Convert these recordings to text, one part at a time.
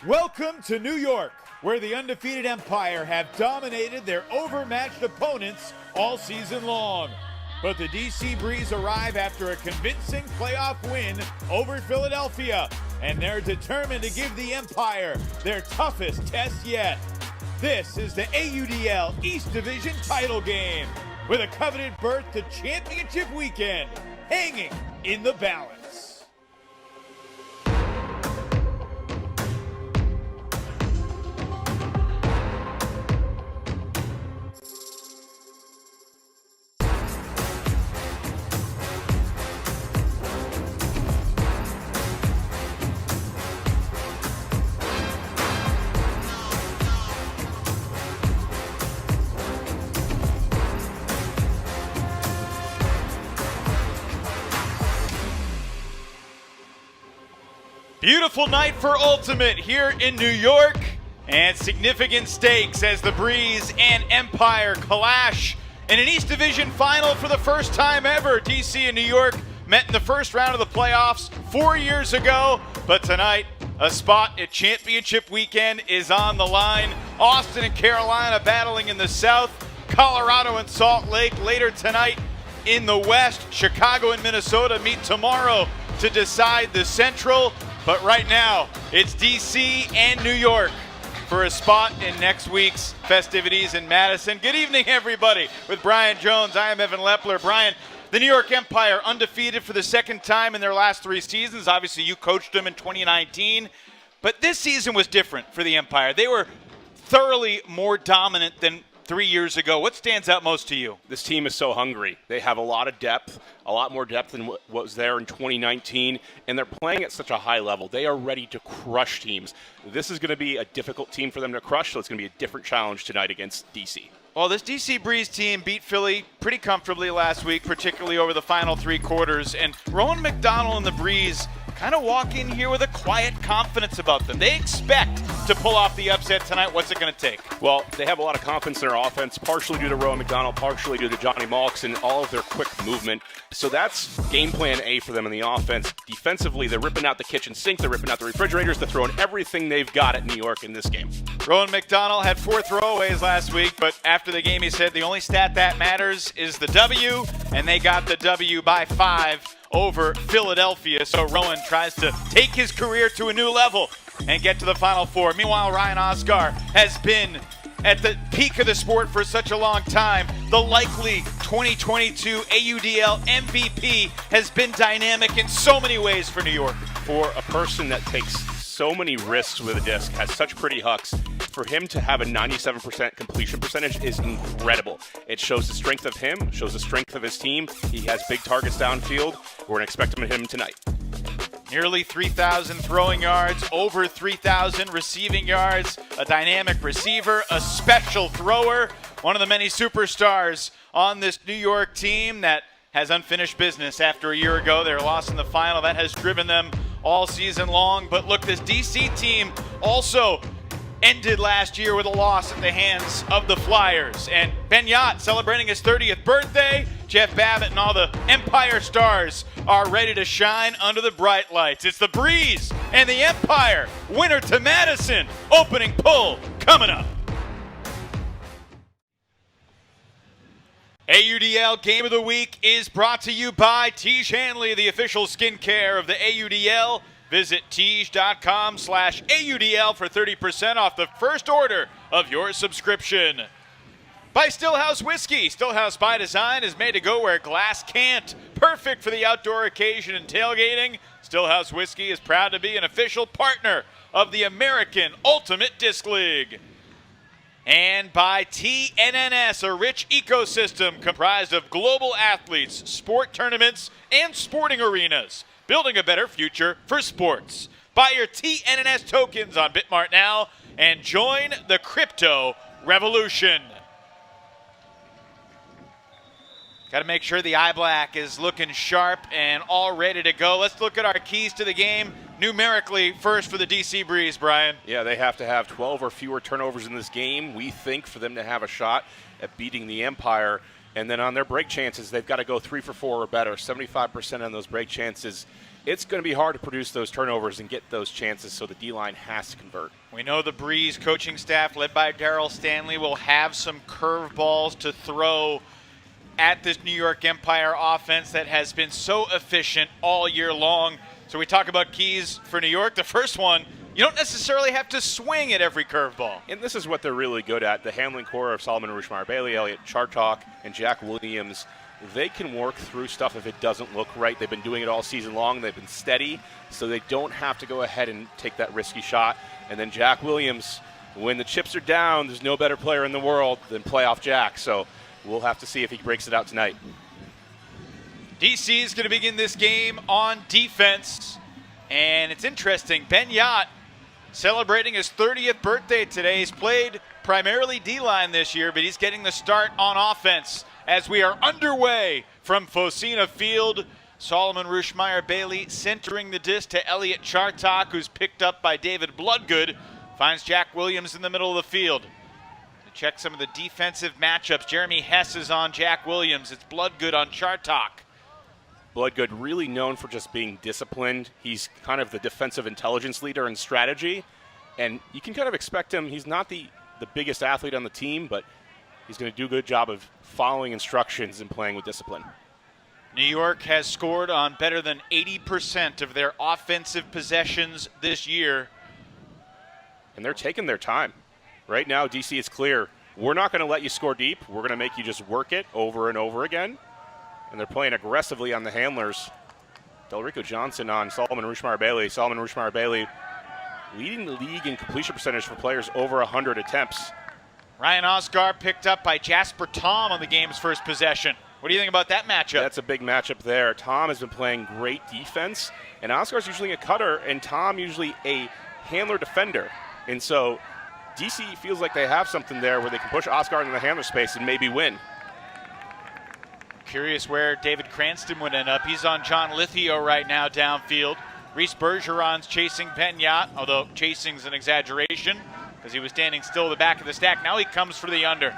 Welcome to New York, where the undefeated Empire have dominated their overmatched opponents all season long. But the DC Breeze arrive after a convincing playoff win over Philadelphia, and they're determined to give the Empire their toughest test yet. This is the AUDL East Division title game, with a coveted berth to championship weekend hanging in the balance. Beautiful night for Ultimate here in New York, and significant stakes as the Breeze and Empire clash in an East Division final for the first time ever. DC and New York met in the first round of the playoffs 4 years ago, but tonight a spot at championship weekend is on the line. Austin and Carolina battling in the south, Colorado and Salt Lake later tonight in the west. Chicago and Minnesota meet tomorrow to decide the Central. But right now, it's DC and New York for a spot in next week's festivities in Madison. Good evening, everybody. With Brian Jones, I am Evan Lepler. Brian, the New York Empire undefeated for the second time in their last 3 seasons. Obviously, you coached them in 2019. But this season was different for the Empire. They were thoroughly more dominant than 3 years ago. What stands out most to you? This team is so hungry. They have a lot of depth, a lot more depth than what was there in 2019, and they're playing at such a high level. They are ready to crush teams. This is going to be a difficult team for them to crush, so it's going to be a different challenge tonight against DC. Well, this DC Breeze team beat Philly pretty comfortably last week, particularly over the final 3 quarters, and Rowan McDonald and the Breeze kind of walk in here with a quiet confidence about them. They expect to pull off the upset tonight. What's it going to take? Well, they have a lot of confidence in their offense, partially due to Rowan McDonald, partially due to Johnny Malks and all of their quick movement. So that's game plan A for them in the offense. Defensively, they're ripping out the kitchen sink, they're ripping out the refrigerators, they're throwing everything they've got at New York in this game. Rowan McDonald had 4 throwaways last week, but after the game he said the only stat that matters is the W, and they got the W by 5 over Philadelphia. So Rowan tries to take his career to a new level and get to the Final Four. Meanwhile, Ryan Oscar has been at the peak of the sport for such a long time. The likely 2022 AUDL MVP has been dynamic in so many ways for New York. For a person that takes so many risks with a disc, has such pretty hucks, for him to have a 97% completion percentage is incredible. It shows the strength of him, shows the strength of his team. He has big targets downfield. We're going to expect him tonight. Nearly 3,000 throwing yards, over 3,000 receiving yards, a dynamic receiver, a special thrower, one of the many superstars on this New York team that has unfinished business after a year ago. They were lost in the final. That has driven them all season long. But look, this DC team also ended last year with a loss at the hands of the Flyers. And Ben Yott celebrating his 30th birthday. Jeff Babbitt and all the Empire stars are ready to shine under the bright lights. It's the Breeze and the Empire. Winner to Madison. Opening pull coming up. AUDL Game of the Week is brought to you by Tiege Hanley, the official skincare of the AUDL. Visit Tiege.com/AUDL for 30% off the first order of your subscription. By Stillhouse Whiskey. Stillhouse by design is made to go where glass can't. Perfect for the outdoor occasion and tailgating. Stillhouse Whiskey is proud to be an official partner of the American Ultimate Disc League. And by TNNS, a rich ecosystem comprised of global athletes, sport tournaments, and sporting arenas, building a better future for sports. Buy your TNNS tokens on Bitmart now and join the crypto revolution. Got to make sure the eye black is looking sharp and all ready to go. Let's look at our keys to the game numerically first for the DC Breeze, Brian. Yeah, they have to have 12 or fewer turnovers in this game, we think, for them to have a shot at beating the Empire. And then on their break chances, they've got to go 3 for 4 or better. 75% on those break chances it's going to be hard to produce those turnovers and get those chances, so the D-line has to convert. We know the Breeze coaching staff, led by Darryl Stanley, will have some curveballs to throw at this New York Empire offense that has been so efficient all year long. So we talk about keys for New York. The first one, you don't necessarily have to swing at every curveball. And this is what they're really good at. The handling core of Solomon Rushmeyer-Bailey, Elliott Chartok, and Jack Williams, they can work through stuff if it doesn't look right. They've been doing it all season long. They've been steady, so they don't have to go ahead and take that risky shot. And then Jack Williams, when the chips are down, there's no better player in the world than playoff Jack. So we'll have to see if he breaks it out tonight. DC is going to begin this game on defense. And it's interesting, Ben Yacht celebrating his 30th birthday today. He's played primarily D-line this year, but he's getting the start on offense as we are underway from Fosina Field. Solomon Rushmeyer-Bailey centering the disc to Elliott Chartok, who's picked up by David Bloodgood. Finds Jack Williams in the middle of the field. To check some of the defensive matchups, Jeremy Hess is on Jack Williams. It's Bloodgood on Chartok. Bloodgood really known for just being disciplined. He's kind of the defensive intelligence leader in strategy, and you can kind of expect him. He's not the biggest athlete on the team, but he's going to do a good job of following instructions and playing with discipline. New York has scored on better than 80% of their offensive possessions this year. And they're taking their time. Right now, DC is clear. We're not going to let you score deep. We're going to make you just work it over and over again. And they're playing aggressively on the handlers. Delrico Johnson on Solomon Rushmeyer-Bailey. Solomon Rushmeyer-Bailey leading the league in completion percentage for players over 100 attempts. Ryan Osgar picked up by Jasper Tom on the game's first possession. What do you think about that matchup? That's a big matchup there. Tom has been playing great defense, and Oscar's usually a cutter, and Tom usually a handler defender. And so DC feels like they have something there where they can push Oscar into the handler space and maybe win. Curious where David Cranston would end up. He's on John Lithio right now downfield. Reese Bergeron's chasing Ben Yacht, although chasing's an exaggeration because he was standing still at the back of the stack. Now he comes for the under.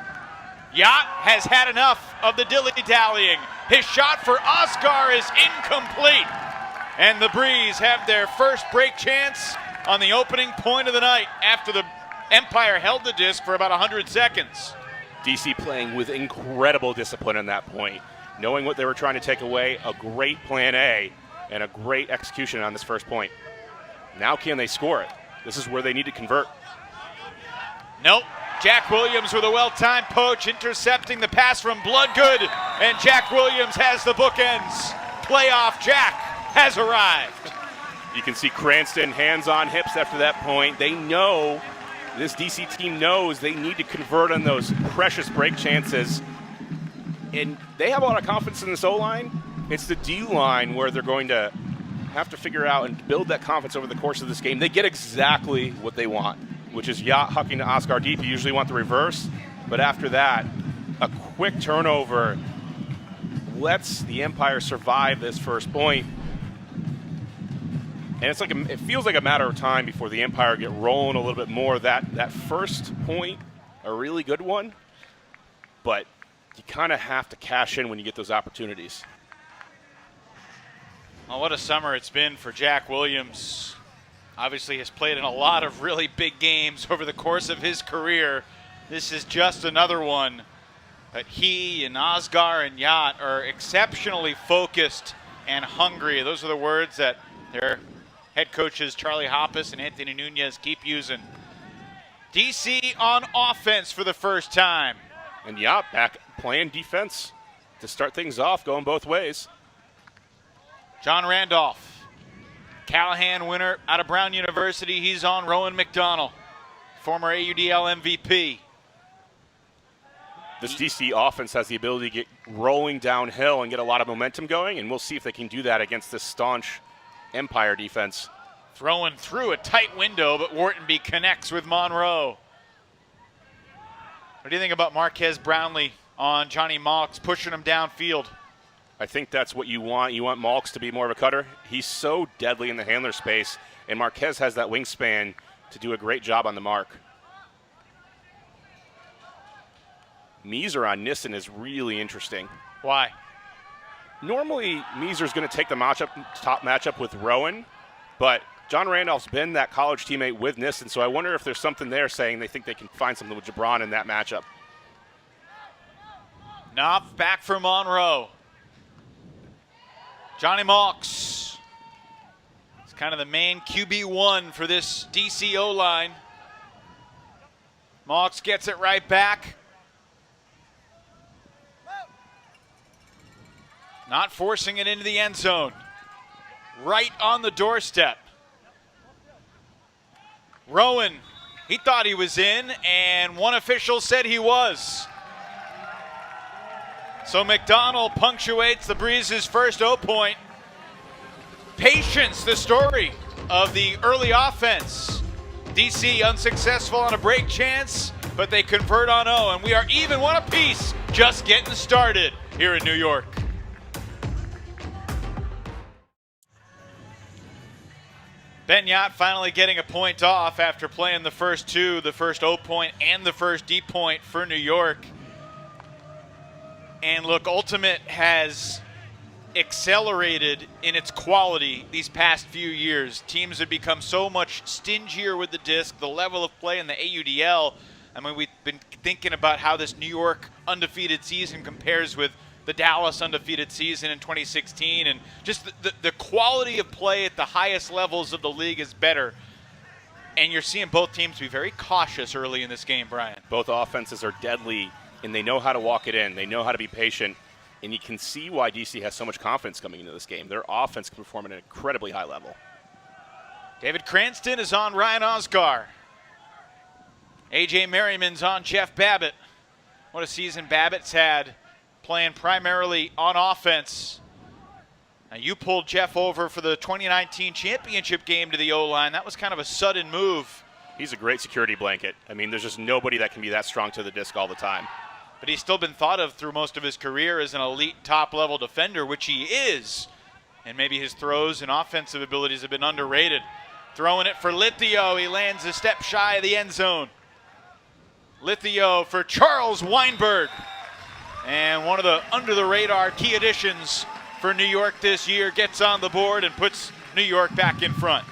Yacht has had enough of the dilly-dallying. His shot for Oscar is incomplete. And the Breeze have their first break chance on the opening point of the night after the Empire held the disc for about 100 seconds. DC playing with incredible discipline at that point, knowing what they were trying to take away, a great plan A, and a great execution on this first point. Now can they score it? This is where they need to convert. Nope. Jack Williams with a well-timed poach, intercepting the pass from Bloodgood, and Jack Williams has the bookends. Playoff Jack has arrived. You can see Cranston hands on hips after that point. They know, this DC team knows they need to convert on those precious break chances. And they have a lot of confidence in this O-line. It's the D-line where they're going to have to figure out and build that confidence over the course of this game. They get exactly what they want, which is Yacht hucking to Oscar deep. You usually want the reverse, but after that, a quick turnover lets the Empire survive this first point. And it's like it feels like a matter of time before the Empire get rolling a little bit more. That first point, a really good one, but you kind of have to cash in when you get those opportunities. Well, what a summer it's been for Jack Williams. Obviously has played in a lot of really big games over the course of his career. This is just another one. But he and Osgar and Yacht are exceptionally focused and hungry. Those are the words that their head coaches Charlie Hoppus and Anthony Nunez keep using. DC on offense for the first time. And Yacht back playing defense to start things off, going both ways. John Randolph, Callahan winner out of Brown University. He's on Rowan McDonald, former AUDL MVP. This DC offense has the ability to get rolling downhill and get a lot of momentum going, and we'll see if they can do that against this staunch Empire defense. Throwing through a tight window, but Whartonby connects with Monroe. What do you think about Marquez Brownlee on Johnny Malks, pushing him downfield? I think that's what you want. You want Malks to be more of a cutter. He's so deadly in the handler space, and Marquez has that wingspan to do a great job on the mark. Meeser on Nissen is really interesting. Why? Normally, Meeser's going to take the top matchup with Rowan, but John Randolph's been that college teammate with Nissen, so I wonder if there's something there saying they think they can find something with Jabron in that matchup. Knopf back for Monroe. Johnny Malks. It's kind of the main QB1 for this DCO line. Malks gets it right back. Not forcing it into the end zone. Right on the doorstep. Rowan, he thought he was in, and one official said he was. So McDonald punctuates the Breeze's first O point. Patience, the story of the early offense. DC unsuccessful on a break chance, but they convert on O, and we are even one apiece, just getting started here in New York. Benyat finally getting a point off after playing the first two, the first O point and the first D point for New York. And look, Ultimate has accelerated in its quality these past few years. Teams have become so much stingier with the disc, the level of play in the AUDL. I mean, we've been thinking about how this New York undefeated season compares with the Dallas undefeated season in 2016, and just the quality of play at the highest levels of the league is better. And you're seeing both teams be very cautious early in this game, Brian. Both offenses are deadly, and they know how to walk it in. They know how to be patient, and you can see why DC has so much confidence coming into this game. Their offense can perform at an incredibly high level. David Cranston is on Ryan Oscar. A.J. Merriman's on Jeff Babbitt. What a season Babbitt's had, playing primarily on offense. Now, you pulled Jeff over for the 2019 championship game to the O-line. That was kind of a sudden move. He's a great security blanket. I mean, there's just nobody that can be that strong to the disc all the time. But he's still been thought of through most of his career as an elite top-level defender, which he is. And maybe his throws and offensive abilities have been underrated. Throwing it for Lithio. He lands a step shy of the end zone. Lithio for Charles Weinberg. And one of the under-the-radar key additions for New York this year gets on the board and puts New York back in front.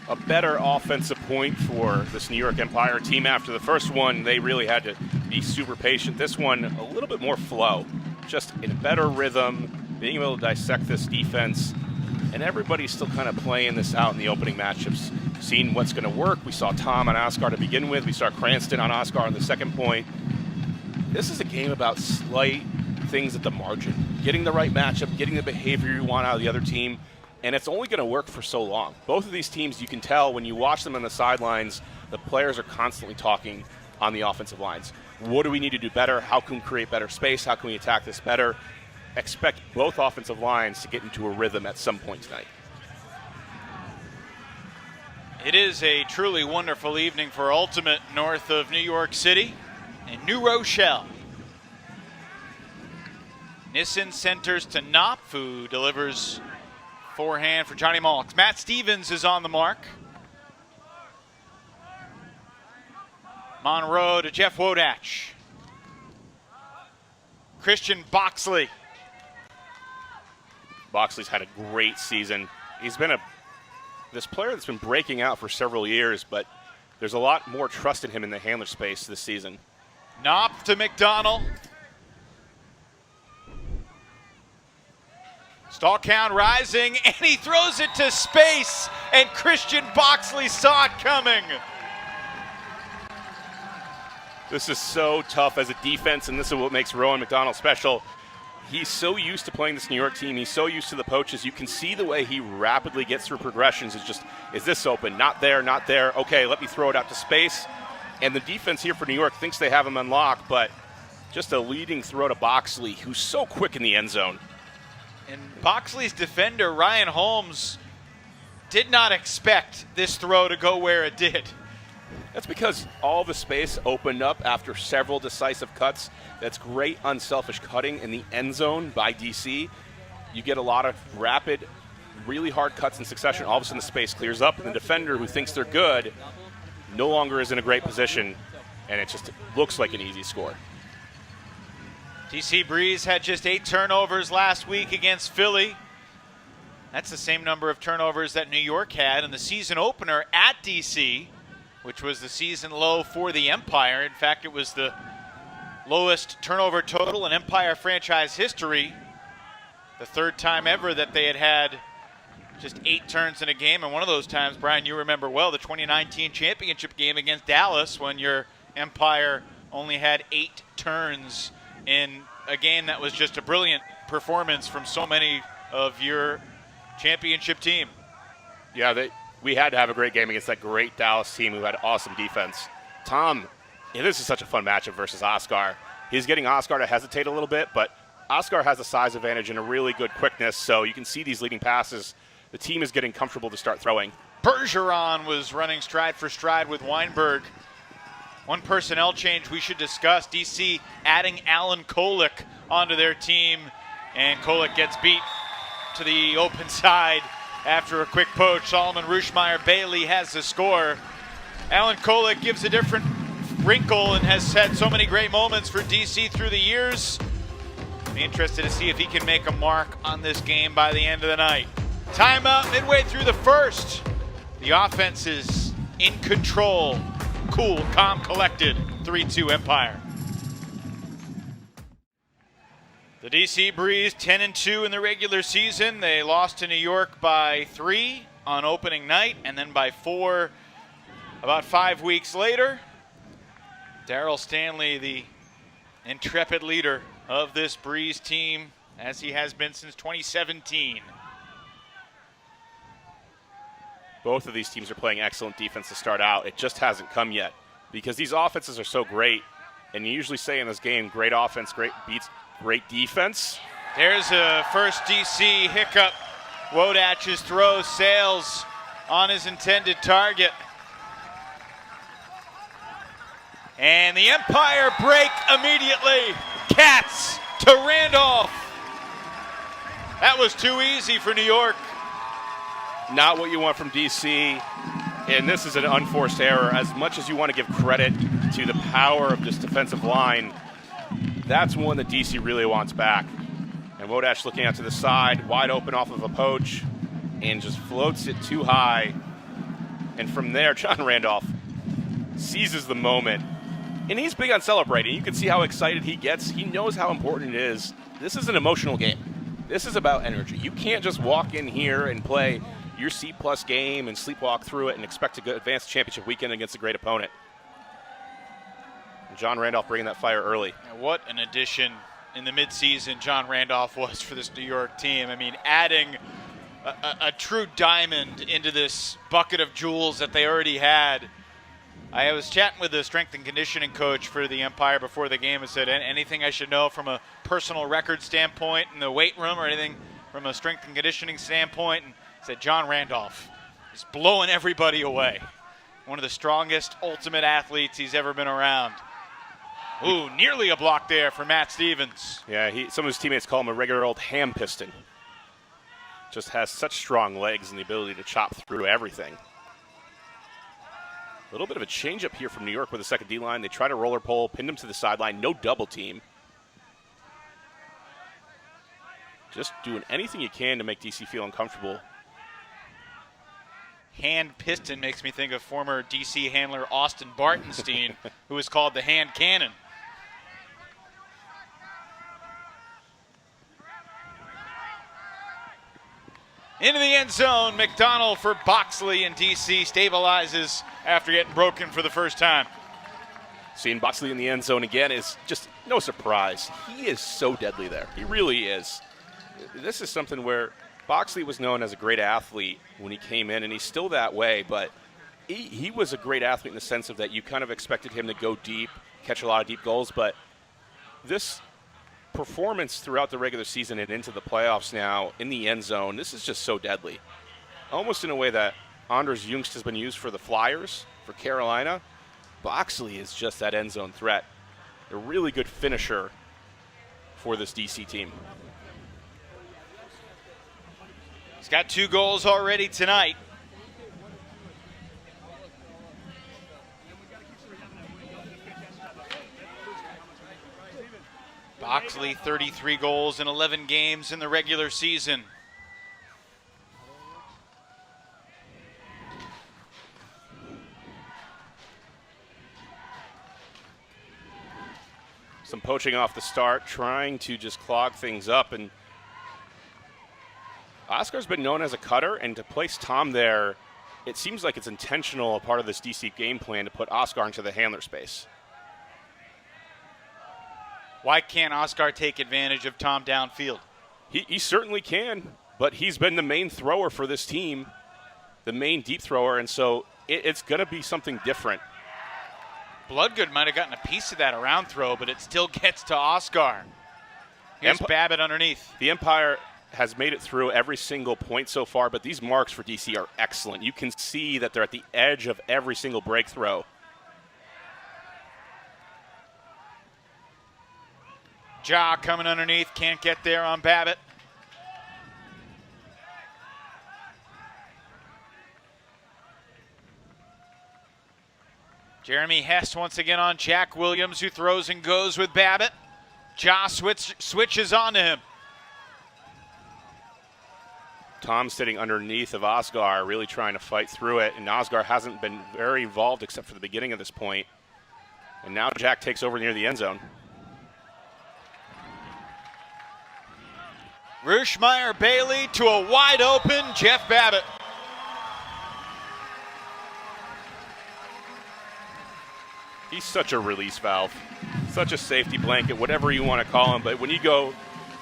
A better offensive point for this New York Empire team. After the first one, they really had to be super patient. This one, a little bit more flow, just in a better rhythm, being able to dissect this defense, and everybody's still kind of playing this out in the opening matchups, seeing what's going to work. We saw Tom on Oscar to begin with. We saw Cranston on Oscar on the second point. This is a game about slight things at the margin, getting the right matchup, getting the behavior you want out of the other team, and it's only going to work for so long. Both of these teams, you can tell when you watch them on the sidelines, the players are constantly talking on the offensive lines. What do we need to do better? How can we create better space? How can we attack this better? Expect both offensive lines to get into a rhythm at some point tonight. It is a truly wonderful evening for Ultimate north of New York City in New Rochelle. Nissen centers to Knopf, who delivers forehand for Johnny Malks. Matt Stevens is on the mark. Monroe to Jeff Wodach. Christian Boxley. Boxley's had a great season. He's been this player that's been breaking out for several years, but there's a lot more trust in him in the handler space this season. Knopf to McDonald. Stall count rising, and he throws it to space, and Christian Boxley saw it coming. This is so tough as a defense, and this is what makes Rowan McDonald special. He's so used to playing this New York team. He's so used to the poaches. You can see the way he rapidly gets through progressions. It's just, is this open? Not there, not there. Okay, let me throw it out to space. And the defense here for New York thinks they have him unlocked, but just a leading throw to Boxley, who's so quick in the end zone. And Boxley's defender, Ryan Holmes, did not expect this throw to go where it did. That's because all the space opened up after several decisive cuts. That's great unselfish cutting in the end zone by DC. You get a lot of rapid, really hard cuts in succession. All of a sudden the space clears up, and the defender who thinks they're good no longer is in a great position, and it just looks like an easy score. DC Breeze had just 8 turnovers last week against Philly. That's the same number of turnovers that New York had in the season opener at DC, which was the season low for the Empire. In fact, it was the lowest turnover total in Empire franchise history. The 3rd time ever that they had just 8 turns in a game. And one of those times, Brian, you remember well, the 2019 championship game against Dallas, when your Empire only had 8 turns in a game that was just a brilliant performance from so many of your championship team. Yeah, we had to have a great game against that great Dallas team who had awesome defense. Tom, this is such a fun matchup versus Oscar. He's getting Oscar to hesitate a little bit, but Oscar has a size advantage and a really good quickness, so you can see these leading passes. The team is getting comfortable to start throwing. Bergeron was running stride for stride with Weinberg. One personnel change we should discuss, DC adding Alan Kolek onto their team, and Kolek gets beat to the open side after a quick poach. Solomon Ruschmeyer-Bailey has the score. Alan Kolek gives a different wrinkle and has had so many great moments for DC through the years. Be interested to see if he can make a mark on this game by the end of the night. Timeout midway through the first. The offense is in control. Cool, calm, collected. 3-2 Empire. The DC Breeze 10-2 in the regular season. They lost to New York by 3 on opening night, and then by 4 about 5 weeks later. Darryl Stanley, the intrepid leader of this Breeze team, as he has been since 2017. Both of these teams are playing excellent defense to start out. It just hasn't come yet because these offenses are so great. And you usually say in this game, great offense, great beats great defense. There's a first DC hiccup. Wodach's throw sails on his intended target. And the Empire break immediately. Cats to Randolph. That was too easy for New York. Not what you want from DC, and this is an unforced error. As much as you want to give credit to the power of this defensive line, that's one that DC really wants back. And Wodach looking out to the side, wide open off of a poach, and just floats it too high. And from there, John Randolph seizes the moment. And he's big on celebrating. You can see how excited he gets. He knows how important it is. This is an emotional game. This is about energy. You can't just walk in here and play your C-plus game and sleepwalk through it and expect to advance the championship weekend against a great opponent. And John Randolph bringing that fire early. What an addition in the midseason John Randolph was for this New York team. I mean, adding a true diamond into this bucket of jewels that they already had. I was chatting with the strength and conditioning coach for the Empire before the game and said, anything I should know from a personal record standpoint in the weight room or anything from a strength and conditioning standpoint? And said John Randolph is blowing everybody away. One of the strongest ultimate athletes he's ever been around. Ooh, nearly a block there for Matt Stevens. Yeah, some of his teammates call him a regular old ham piston. Just has such strong legs and the ability to chop through everything. A little bit of a change-up here from New York with the second D-line. They try to roller pole, pinned him to the sideline, no double team. Just doing anything you can to make DC feel uncomfortable. Hand piston makes me think of former DC handler Austin Bartenstein, who was called the hand cannon. Into the end zone, McDonald for Boxley, and DC stabilizes after getting broken for the first time. Seeing Boxley in the end zone again is just no surprise. He is so deadly there. He really is. This is something where Boxley was known as a great athlete when he came in, and he's still that way, but he was a great athlete in the sense of that you kind of expected him to go deep, catch a lot of deep goals, but this performance throughout the regular season and into the playoffs now in the end zone, this is just so deadly. Almost in a way that Anders Jungst has been used for the Flyers, for Carolina. Boxley is just that end zone threat. A really good finisher for this DC team. He's got 2 goals already tonight. Oxley, 33 goals in 11 games in the regular season. Some poaching off the start, trying to just clog things up. And Oscar's been known as a cutter, and to place Tom there, it seems like it's intentional, a part of this DC game plan, to put Oscar into the handler space. Why can't Oscar take advantage of Tom downfield? He certainly can, but he's been the main thrower for this team, the main deep thrower, and so it's going to be something different. Bloodgood might have gotten a piece of that around throw, but it still gets to Oscar. Here's Babbitt underneath. The Empire has made it through every single point so far, but these marks for DC are excellent. You can see that they're at the edge of every single break throw. Ja coming underneath, can't get there on Babbitt. Jeremy Hess once again on Jack Williams, who throws and goes with Babbitt. Ja switches onto him. Tom sitting underneath of Oscar, really trying to fight through it, and Oscar hasn't been very involved except for the beginning of this point. And now Jack takes over near the end zone. Ruschmeyer Bailey to a wide open Jeff Babbitt. He's such a release valve, such a safety blanket, whatever you want to call him. But when you go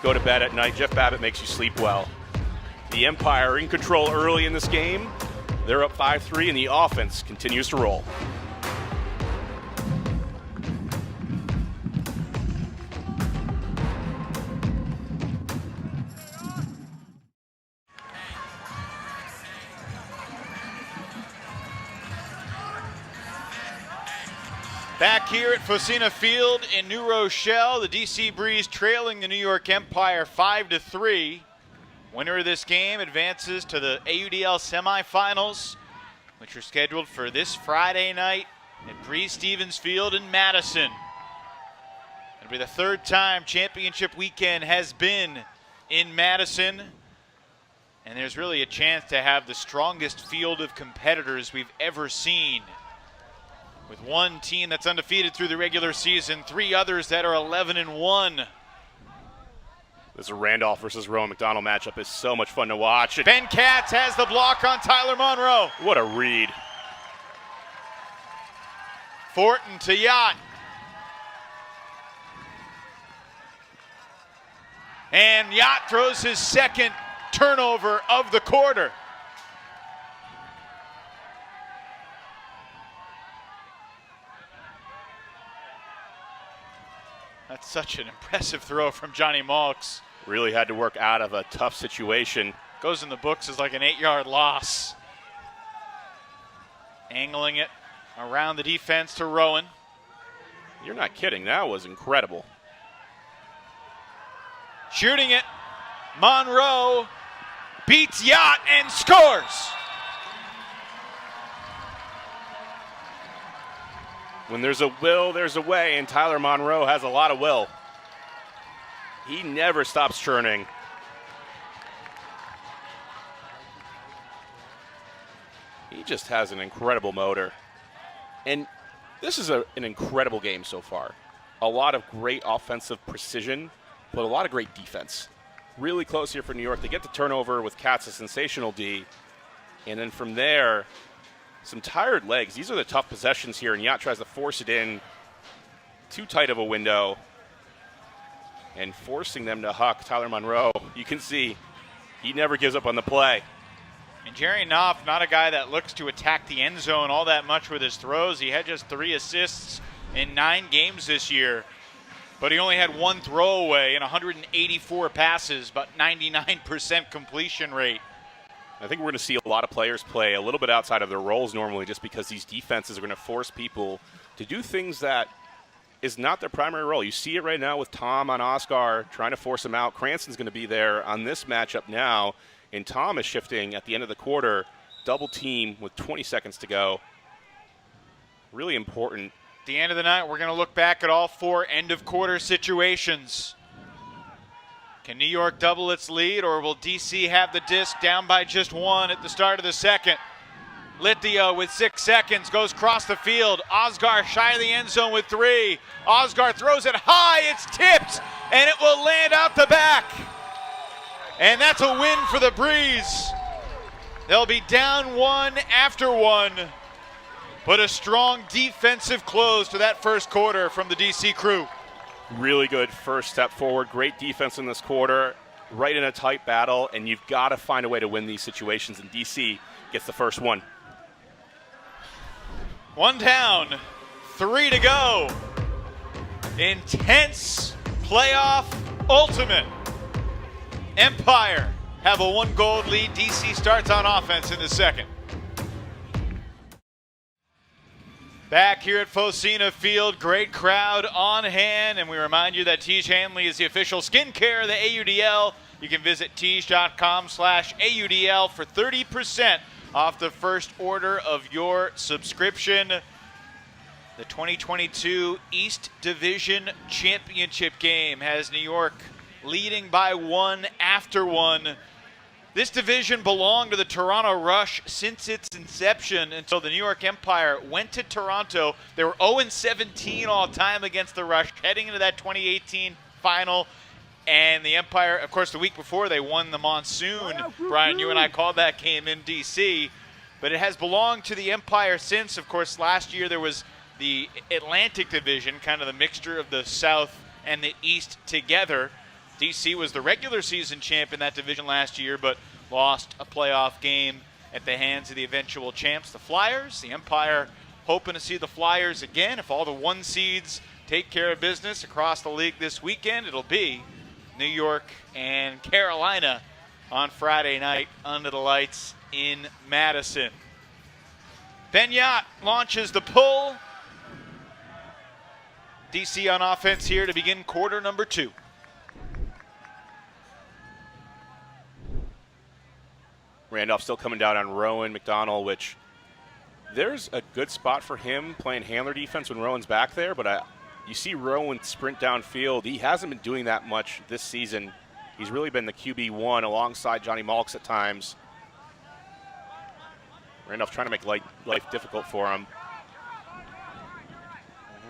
to bed at night, Jeff Babbitt makes you sleep well. The Empire in control early in this game. They're up 5-3, and the offense continues to roll. Back here at Focina Field in New Rochelle, the DC Breeze trailing the New York Empire 5-3. Winner of this game advances to the AUDL semifinals, which are scheduled for this Friday night at Breeze Stevens Field in Madison. It'll be the third time championship weekend has been in Madison, and there's really a chance to have the strongest field of competitors we've ever seen. With one team that's undefeated through the regular season, three others that are 11-1. This Randolph versus Rowan McDonald matchup is so much fun to watch. Ben Katz has the block on Tyler Monroe. What a read. Fortin to Yacht. And Yacht throws his second turnover of the quarter. That's such an impressive throw from Johnny Malks. Really had to work out of a tough situation. Goes in the books as like an 8-yard loss. Angling it around the defense to Rowan. You're not kidding. That was incredible. Shooting it. Monroe beats Yacht and scores. When there's a will, there's a way, and Tyler Monroe has a lot of will. He never stops churning. He just has an incredible motor. And this is an incredible game so far. A lot of great offensive precision, but a lot of great defense. Really close here for New York. They get the turnover with Katz, a sensational D. And then from there, some tired legs. These are the tough possessions here, and Yacht tries to force it in. Too tight of a window. And forcing them to huck Tyler Monroe. You can see he never gives up on the play. And Jerry Knopf, not a guy that looks to attack the end zone all that much with his throws. He had just 3 assists in 9 games this year. But he only had 1 throwaway in 184 passes, but 99% completion rate. I think we're going to see a lot of players play a little bit outside of their roles normally, just because these defenses are going to force people to do things that is not their primary role. You see it right now with Tom on Oscar trying to force him out. Cranston's going to be there on this matchup now, and Tom is shifting at the end of the quarter, double team with 20 seconds to go. Really important the end of the night, we're going to look back at all 4 end-of-quarter situations. Can New York double its lead, or will DC have the disc down by just 1 at the start of the second? Lithia with 6 seconds goes across the field. Osgar shy of the end zone with 3. Osgar throws it high. It's tipped, and it will land out the back. And that's a win for the Breeze. They'll be down 1 after 1, but a strong defensive close to that first quarter from the DC crew. Really good first step forward. Great defense in this quarter. Right in a tight battle, and you've got to find a way to win these situations, and DC gets the first one. 1 down, 3 to go. Intense playoff ultimate. Empire have a 1-goal lead. DC starts on offense in the second. Back here at Focina Field, great crowd on hand, and we remind you that Tiege Hanley is the official skincare of the AUDL. You can visit Tiege.com/AUDL for 30% off the first order of your subscription. The 2022 East Division Championship game has New York leading by 1 after 1. This division belonged to the Toronto Rush since its inception until the New York Empire went to Toronto. They were 0-17 all time against the Rush heading into that 2018 final. And the Empire, of course, the week before they won the Monsoon. Brian, you and I called that game in D.C. But it has belonged to the Empire since. Of course, last year there was the Atlantic Division, kind of the mixture of the South and the East together. DC was the regular season champ in that division last year, but lost a playoff game at the hands of the eventual champs, the Flyers. The Empire hoping to see the Flyers again. If all the 1 seeds take care of business across the league this weekend, it'll be New York and Carolina on Friday night under the lights in Madison. Benyat launches the pull. DC on offense here to begin quarter number 2. Randolph still coming down on Rowan McDonald, which there's a good spot for him playing handler defense when Rowan's back there, but you see Rowan sprint downfield. He hasn't been doing that much this season. He's really been the QB1 alongside Johnny Malks at times. Randolph trying to make life difficult for him.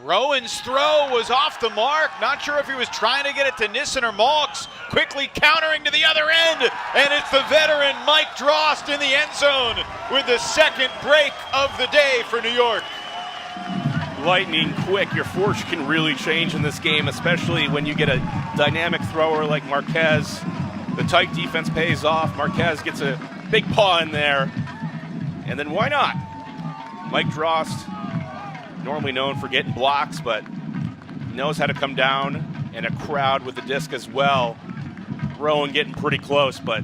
Rowan's throw was off the mark. Not sure if he was trying to get it to Nissen or Malks. Quickly countering to the other end. And it's the veteran Mike Drost in the end zone with the second break of the day for New York. Lightning quick. Your fortune can really change in this game, especially when you get a dynamic thrower like Marquez. The tight defense pays off. Marquez gets a big paw in there. And then why not? Mike Drost, normally known for getting blocks, but knows how to come down, and a crowd with the disc as well. Rowan getting pretty close, but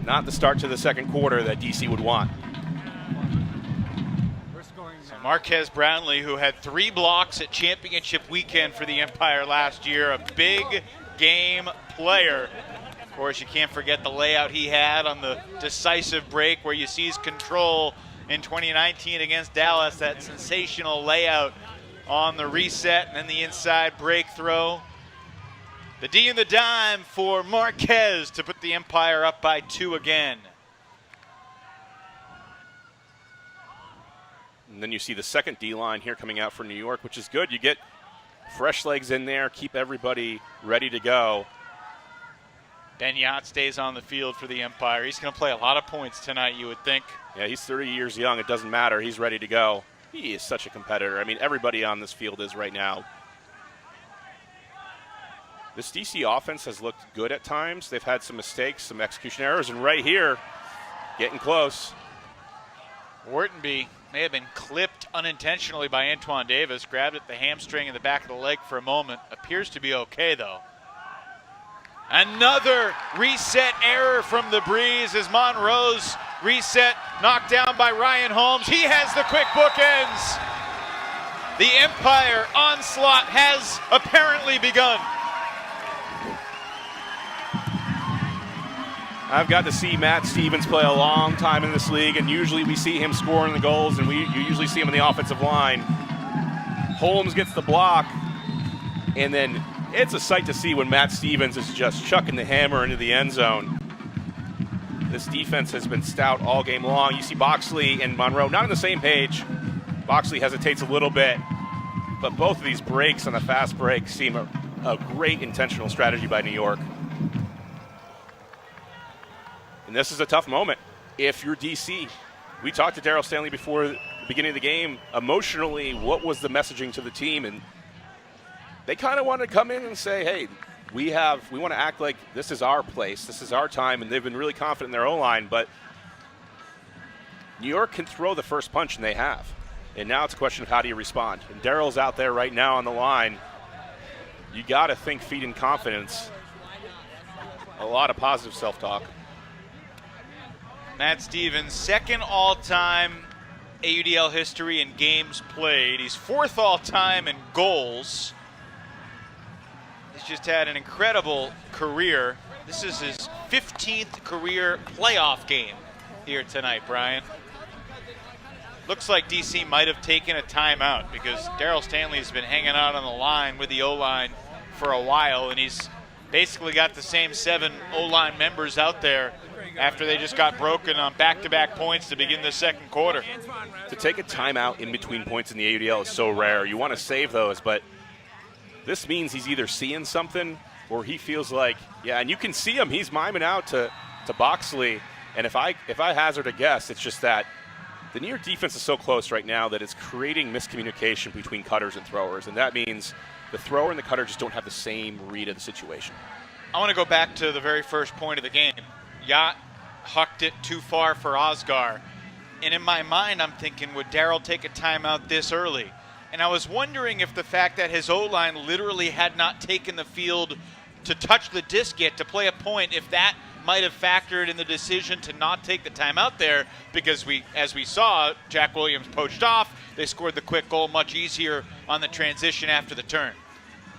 not the start to the second quarter that DC would want. So Marquez Brownlee, who had 3 blocks at championship weekend for the Empire last year, a big game player. Of course, you can't forget the layout he had on the decisive break where you seize control in 2019 against Dallas, that sensational layout on the reset and then the inside break throw. The D and the dime for Marquez to put the Empire up by 2 again. And then you see the second D-line here coming out for New York, which is good. You get fresh legs in there, keep everybody ready to go. Benyat stays on the field for the Empire. He's going to play a lot of points tonight, you would think. Yeah, he's 30 years young. It doesn't matter. He's ready to go. He is such a competitor. I mean, everybody on this field is right now. This DC offense has looked good at times. They've had some mistakes, some execution errors, and right here, getting close. Whartonby may have been clipped unintentionally by Antoine Davis. Grabbed at the hamstring in the back of the leg for a moment. Appears to be okay, though. Another reset error from the Breeze as Monroe's reset knocked down by Ryan Holmes. He has the quick bookends. The Empire onslaught has apparently begun. I've got to see Matt Stevens play a long time in this league, and usually we see him scoring the goals, and you usually see him in the offensive line. Holmes gets the block, and then it's a sight to see when Matt Stevens is just chucking the hammer into the end zone. This defense has been stout all game long. You see Boxley and Monroe not on the same page. Boxley hesitates a little bit, but both of these breaks on the fast break seem a great intentional strategy by New York. And this is a tough moment if you're DC. We talked to Darryl Stanley before the beginning of the game. Emotionally, what was the messaging to the team? And they kind of want to come in and say, hey, we want to act like this is our place, this is our time, and they've been really confident in their O-line, but New York can throw the first punch, and they have. And now it's a question of how do you respond. And Darryl's out there right now on the line. You got to think feet in confidence. A lot of positive self-talk. Matt Stevens, second all-time AUDL history in games played. He's fourth all-time in goals. He's just had an incredible career. This is his 15th career playoff game here tonight, Brian. Looks like DC might have taken a timeout because Darryl Stanley has been hanging out on the line with the O-line for a while, and he's basically got the same 7 O-line members out there after they just got broken on back-to-back points to begin the second quarter. To take a timeout in between points in the AUDL is so rare. You want to save those, but this means he's either seeing something or he feels like, yeah, and you can see him. He's miming out to Boxley, and if I hazard a guess, it's just that the New York defense is so close right now that it's creating miscommunication between cutters and throwers, and that means the thrower and the cutter just don't have the same read of the situation. I want to go back to the very first point of the game. Yacht hucked it too far for Osgar, and in my mind I'm thinking, would Darryl take a timeout this early? And I was wondering if the fact that his O-line literally had not taken the field to touch the disc yet to play a point, if that might have factored in the decision to not take the timeout there, because as we saw, Jack Williams poached off. They scored the quick goal much easier on the transition after the turn.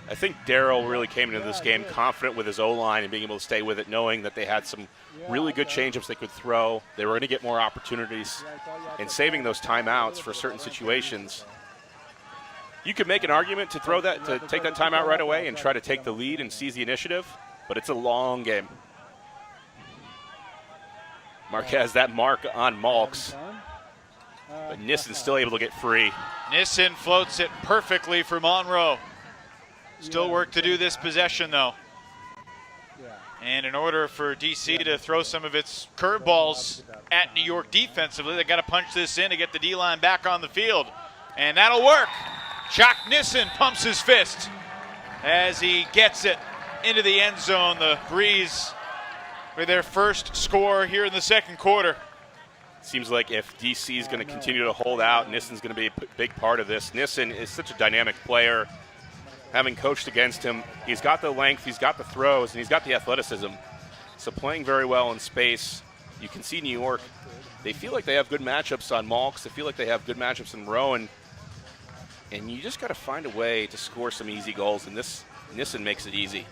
I think Darryl really came into this game confident with his O-line and being able to stay with it, knowing that they had some really good change-ups they could throw. They were going to get more opportunities, and saving those timeouts for certain situations. You could make an argument to take that timeout right away and try to take the lead and seize the initiative, but it's a long game. Marquez, that mark on Malks, but Nissen's still able to get free. Nissen floats it perfectly for Monroe. Still work to do this possession, though. And in order for DC to throw some of its curveballs at New York defensively, they got to punch this in to get the D-line back on the field. And that'll work. Jock Nissen pumps his fist as he gets it into the end zone. The Breeze with their first score here in the second quarter. Seems like if DC is going to continue to hold out, Nissen's going to be a big part of this. Nissen is such a dynamic player. Having coached against him, he's got the length, he's got the throws, and he's got the athleticism. So playing very well in space. You can see New York, they feel like they have good matchups on Malks. They feel like they have good matchups in Rowan. And you just got to find a way to score some easy goals, and this Nissen makes it easy.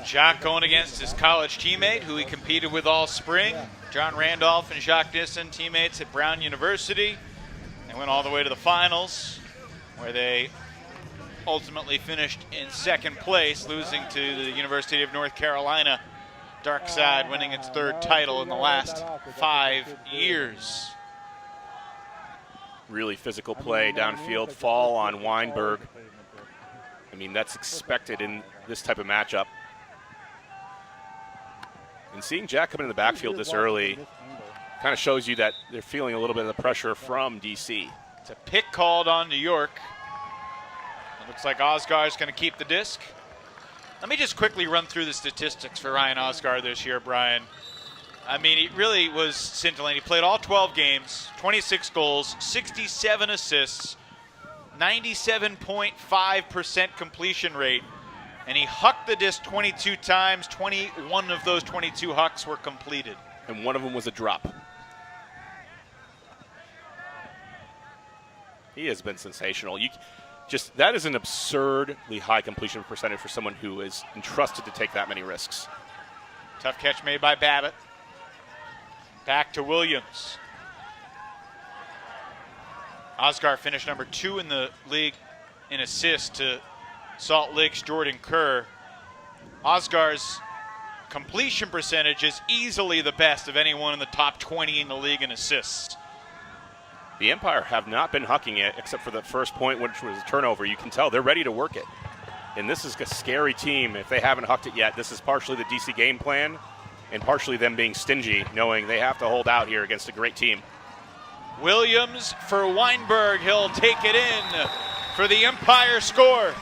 Jock going against his college teammate, who he competed with all spring. John Randolph and Jock Nissen, teammates at Brown University. They went all the way to the finals, where they ultimately finished in second place, losing to the University of North Carolina. Dark Side winning its third title in the last 5 years. Really physical play downfield, fall on Weinberg. I mean, that's expected in this type of matchup. And seeing Jack come into the backfield this early kind of shows you that they're feeling a little bit of the pressure from DC. It's a pick called on New York. It looks like Osgar is going to keep the disc. Let me just quickly run through the statistics for Ryan Osgar this year, Brian. I mean, he really was scintillating. He played all 12 games, 26 goals, 67 assists, 97.5% completion rate, and he hucked the disc 22 times. 21 of those 22 hucks were completed. And one of them was a drop. He has been sensational. That is an absurdly high completion percentage for someone who is entrusted to take that many risks. Tough catch made by Babbitt. Back to Williams. Oscar finished number 2 in the league in assists to Salt Lake's Jordan Kerr. Oscar's completion percentage is easily the best of anyone in the top 20 in the league in assists. The Empire have not been hucking it except for the first point, which was a turnover. You can tell they're ready to work it. And this is a scary team if they haven't hucked it yet. This is partially the DC game plan and partially them being stingy, knowing they have to hold out here against a great team. Williams for Weinberg. He'll take it in for the Empire score.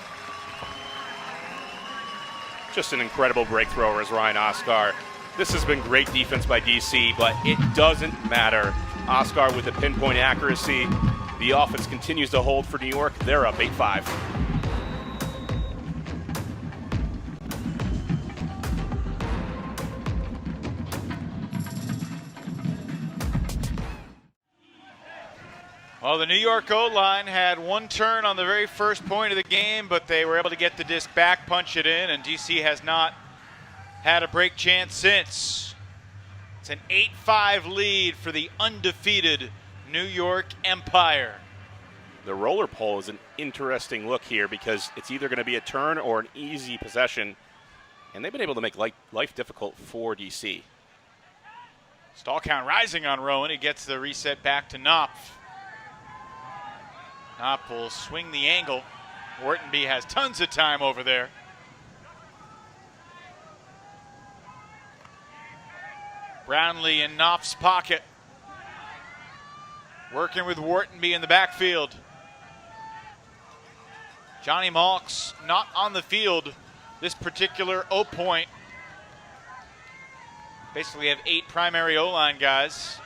Just an incredible break thrower as Ryan Oscar. This has been great defense by DC, but it doesn't matter. Oscar with the pinpoint accuracy. The offense continues to hold for New York. They're up 8-5. Well, the New York O-line had one turn on the very first point of the game, but they were able to get the disc back, punch it in, and DC has not had a break chance since. It's an 8-5 lead for the undefeated New York Empire. The roller pole is an interesting look here because it's either going to be a turn or an easy possession, and they've been able to make life difficult for DC. Stall count rising on Rowan. He gets the reset back to Knopf. Knopf will swing the angle. Whartonby has tons of time over there. Brownlee in Knopf's pocket. Working with Whartonby in the backfield. Johnny Malks not on the field this particular O-point. Basically have 8 primary O-line guys.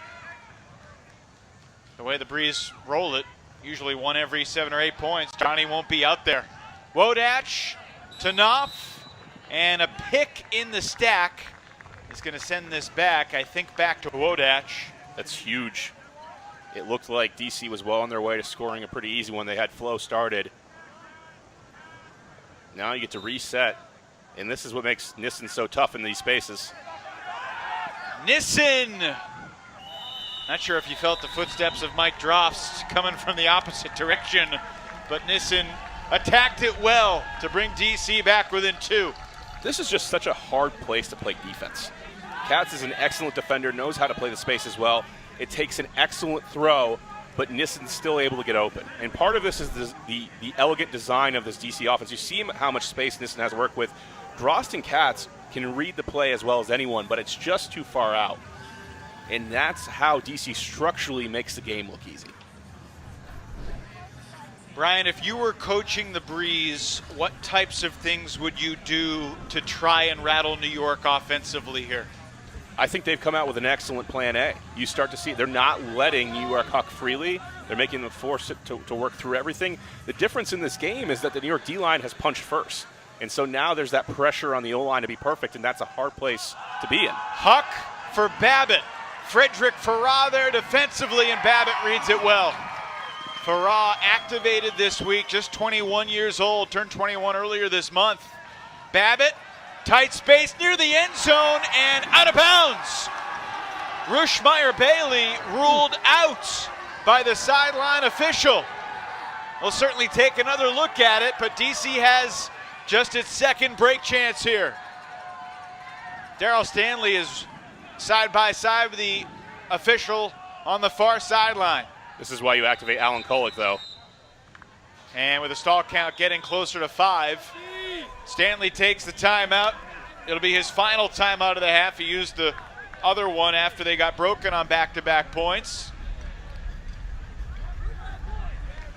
The way the Breeze roll it, usually one every 7 or 8 points. Johnny won't be out there. Wodach to Knopf, and a pick in the stack is going to send this back, I think, back to Wodach. That's huge. It looked like DC was well on their way to scoring a pretty easy one. They had flow started. Now you get to reset, and this is what makes Nissen so tough in these spaces. Nissen! Not sure if you felt the footsteps of Mike Drost coming from the opposite direction, but Nissen attacked it well to bring DC back within 2. This is just such a hard place to play defense. Katz is an excellent defender, knows how to play the space as well. It takes an excellent throw, but Nissen's still able to get open. And part of this is the elegant design of this DC offense. You see how much space Nissen has to work with. Drost and Katz can read the play as well as anyone, but it's just too far out. And that's how DC structurally makes the game look easy. Brian, if you were coaching the Breeze, what types of things would you do to try and rattle New York offensively here? I think they've come out with an excellent plan A. You start to see they're not letting New York huck freely. They're making them force it to work through everything. The difference in this game is that the New York D-line has punched first. And so now there's that pressure on the O-line to be perfect, and that's a hard place to be in. Huck for Babbitt. Frederick Farah there defensively, and Babbitt reads it well. Farah activated this week, just 21 years old, turned 21 earlier this month. Babbitt, tight space near the end zone and out of bounds. Rushmeyer Bailey ruled out by the sideline official. We'll certainly take another look at it, but DC has just its second break chance here. Darryl Stanley is side by side with the official on the far sideline. This is why you activate Alan Kolick, though. And with the stall count getting closer to 5, Stanley takes the timeout. It'll be his final timeout of the half. He used the other one after they got broken on back-to-back points.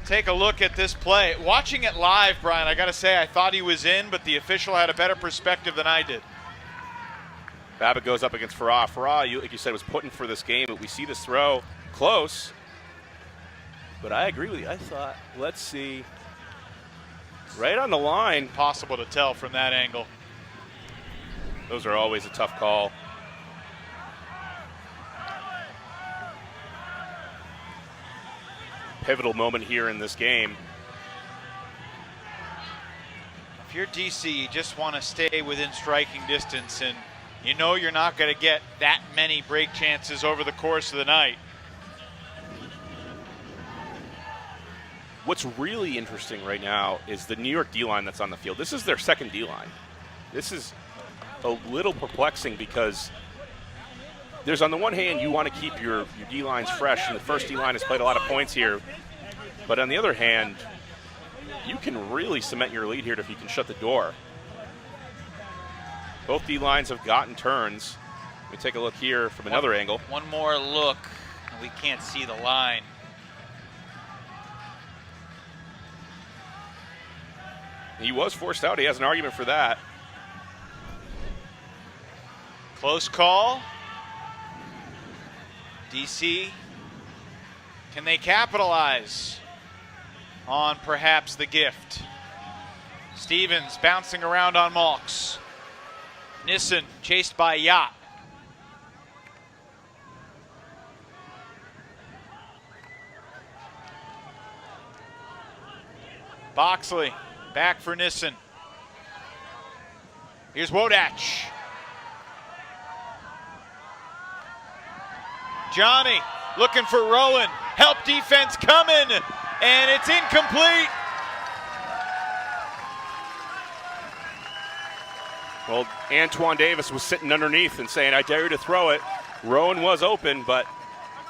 Take a look at this play. Watching it live, Brian, I got to say I thought he was in, but the official had a better perspective than I did. Babbitt goes up against Farah. Farah, like you said, was put in for this game, but we see this throw close. But I agree with you. I thought, let's see. Right on the line. Impossible to tell from that angle. Those are always a tough call. Pivotal moment here in this game. If you're DC, you just want to stay within striking distance, and you know you're not going to get that many break chances over the course of the night. What's really interesting right now is the New York D-line that's on the field. This is their second D-line. This is a little perplexing because there's, on the one hand, you want to keep your D-lines fresh, and the first D-line has played a lot of points here. But on the other hand, you can really cement your lead here if you can shut the door. Both D-lines have gotten turns. Let me take a look here from another angle. One more look, and we can't see the line. He was forced out. He has an argument for that. Close call. DC, can they capitalize on perhaps the gift? Stevens bouncing around on Malks. Nissen chased by Yacht. Boxley back for Nissen. Here's Wodach. Johnny looking for Rowan. Help defense coming, and it's incomplete. Well, Antoine Davis was sitting underneath and saying, I dare you to throw it. Rowan was open, but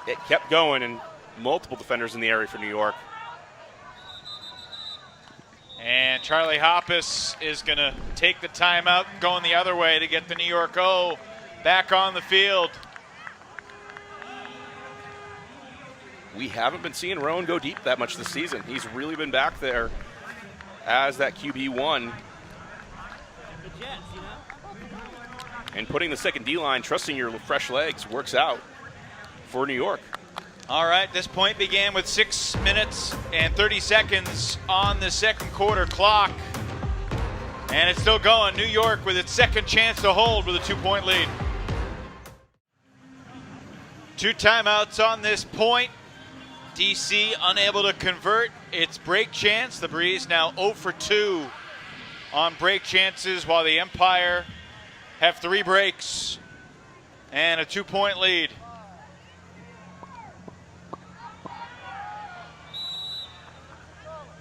it kept going, and multiple defenders in the area for New York. And Charlie Hoppus is going to take the timeout, going the other way to get the New York O back on the field. We haven't been seeing Rowan go deep that much this season. He's really been back there as that QB1. And putting the second D-line, trusting your fresh legs, works out for New York. All right, this point began with 6 minutes and 30 seconds on the second quarter clock. And it's still going. New York with its second chance to hold with a 2-point lead. 2 timeouts on this point. DC unable to convert its break chance. The Breeze now 0 for 2 on break chances, while the Empire have 3 breaks and a 2-point lead.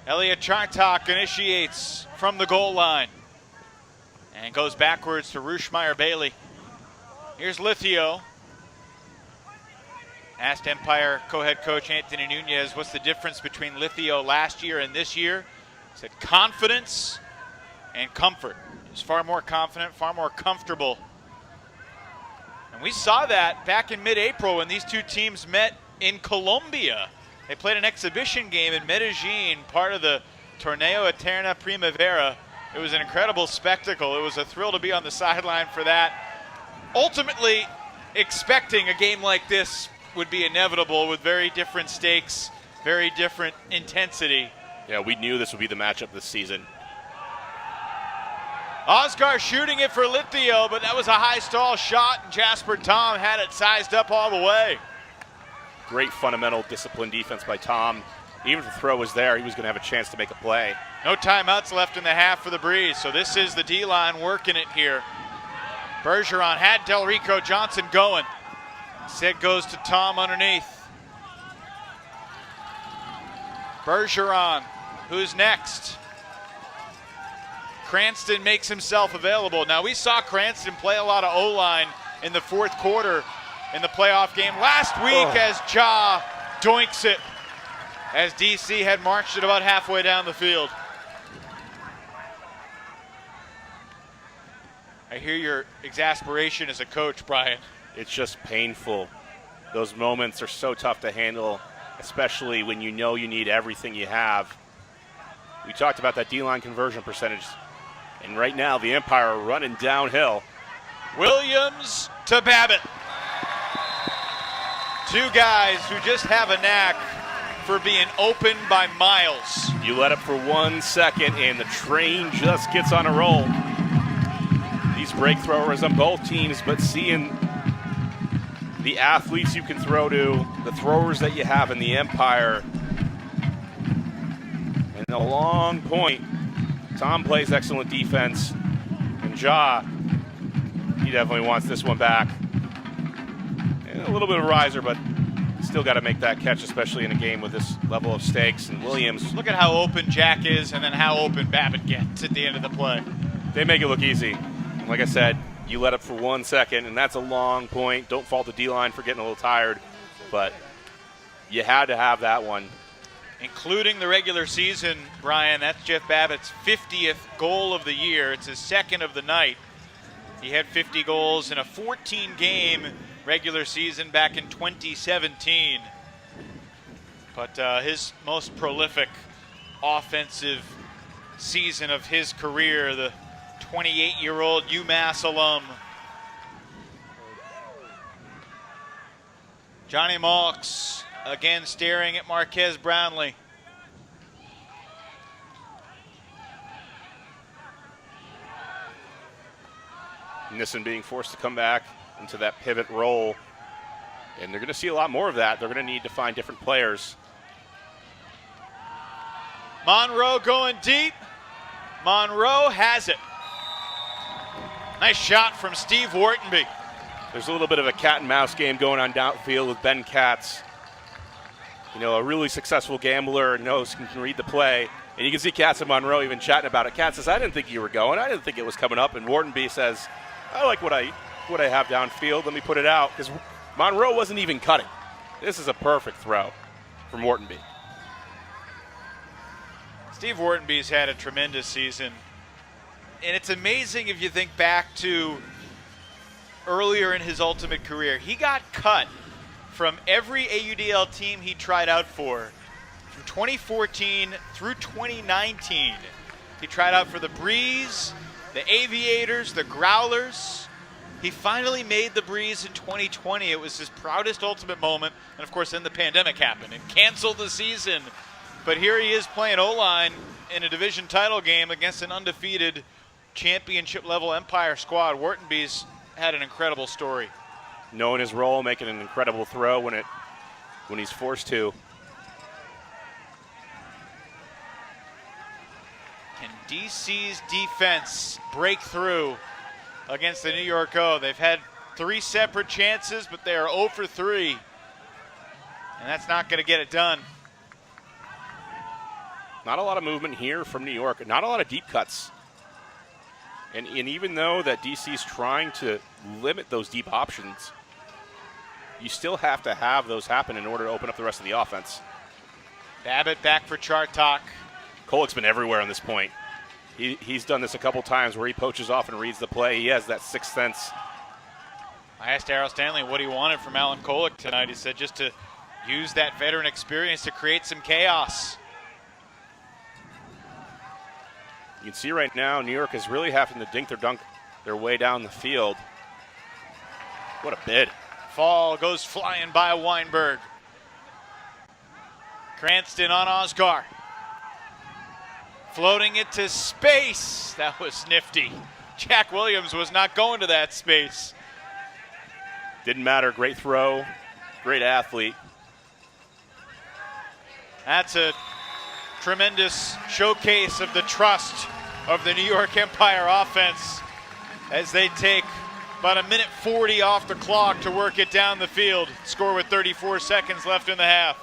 Elliot Chartok initiates from the goal line and goes backwards to Rushmeyer Bailey. Here's Lithio. Asked Empire co-head coach Anthony Nunez what's the difference between Lithio last year and this year. He said confidence and comfort. He's far more confident, far more comfortable. And we saw that back in mid-April when these two teams met in Colombia. They played an exhibition game in Medellin, part of the Torneo Eterna Primavera. It was an incredible spectacle. It was a thrill to be on the sideline for that. Ultimately, expecting a game like this would be inevitable with very different stakes, very different intensity. Yeah, we knew this would be the matchup this season. Oscar shooting it for Lithio, but that was a high stall shot, and Jasper Tom had it sized up all the way. Great fundamental discipline defense by Tom. Even if the throw was there, he was going to have a chance to make a play. No timeouts left in the half for the Breeze, so this is the D-line working it here. Bergeron had Del Rico Johnson going. Instead goes to Tom underneath. Bergeron, who's next? Cranston makes himself available. Now, we saw Cranston play a lot of O-line in the fourth quarter in the playoff game last week as Ja doinks it as DC had marched it about halfway down the field. I hear your exasperation as a coach, Brian. It's just painful. Those moments are so tough to handle, especially when you know you need everything you have. We talked about that D-line conversion percentage, and right now the Empire are running downhill. Williams to Babbitt. 2 guys who just have a knack for being open by miles. You let up for 1 second and the train just gets on a roll. These break throwers on both teams, but seeing the athletes you can throw to, the throwers that you have in the Empire, and a long point. Tom plays excellent defense, and Ja, he definitely wants this one back. And a little bit of riser, but Still got to make that catch, especially in a game with this level of stakes. And Williams, Look at how open Jack is and then how open Babbitt gets at the end of the play. they make it look easy. Like I said, you let up for 1 second, and that's a long point. Don't fault the D-line for getting a little tired, but you had to have that one. Including the regular season, Brian, that's Jeff Babbitt's 50th goal of the year. It's his second of the night. He had 50 goals in a 14-game regular season back in 2017. But his most prolific offensive season of his career, the 28-year-old UMass alum. Johnny Malks again staring at Marquez Brownlee. Nissen being forced to come back into that pivot role. And they're going to see a lot more of that. They're going to need to find different players. Monroe going deep. Monroe has it. Nice shot from Steve Whartonby. There's a little bit of a cat and mouse game going on downfield with Ben Katz. You know, a really successful gambler, knows, can read the play. And you can see Katz and Monroe even chatting about it. Katz says, I didn't think you were going. I didn't think it was coming up. And Whartonby says, I like what I have downfield. Let me put it out. Because Monroe wasn't even cutting. This is a perfect throw from Whartonby. Steve Whartonby's had a tremendous season. And it's amazing if you think back to earlier in his ultimate career. He got cut from every AUDL team he tried out for from 2014 through 2019. He tried out for the Breeze, the Aviators, the Growlers. He finally made the Breeze in 2020. It was his proudest ultimate moment. And, of course, then the pandemic happened and canceled the season. But here he is playing O-line in a division title game against an undefeated championship-level Empire squad. Whartonby's had an incredible story. Knowing his role, making an incredible throw when he's forced to. Can DC's defense break through against the New York O? They've had 3 separate chances, but they are 0 for 3. And that's not going to get it done. Not a lot of movement here from New York. Not a lot of deep cuts. And even though that DC's trying to limit those deep options, you still have to have those happen in order to open up the rest of the offense. Babbitt back for Chartok. Kolick's been everywhere on this point. He's done this a couple times where he poaches off and reads the play. He has that sixth sense. I asked Darryl Stanley what he wanted from Alan Kolick tonight. He said just to use that veteran experience to create some chaos. You can see right now New York is really having to dink or dunk their way down the field. What a bid. Fall goes flying by Weinberg. Cranston on Osgar. Floating it to space. That was nifty. Jack Williams was not going to that space. Didn't matter. Great throw. Great athlete. That's a tremendous showcase of the trust of the New York Empire offense as they take about 1:40 off the clock to work it down the field. Score with 34 seconds left in the half.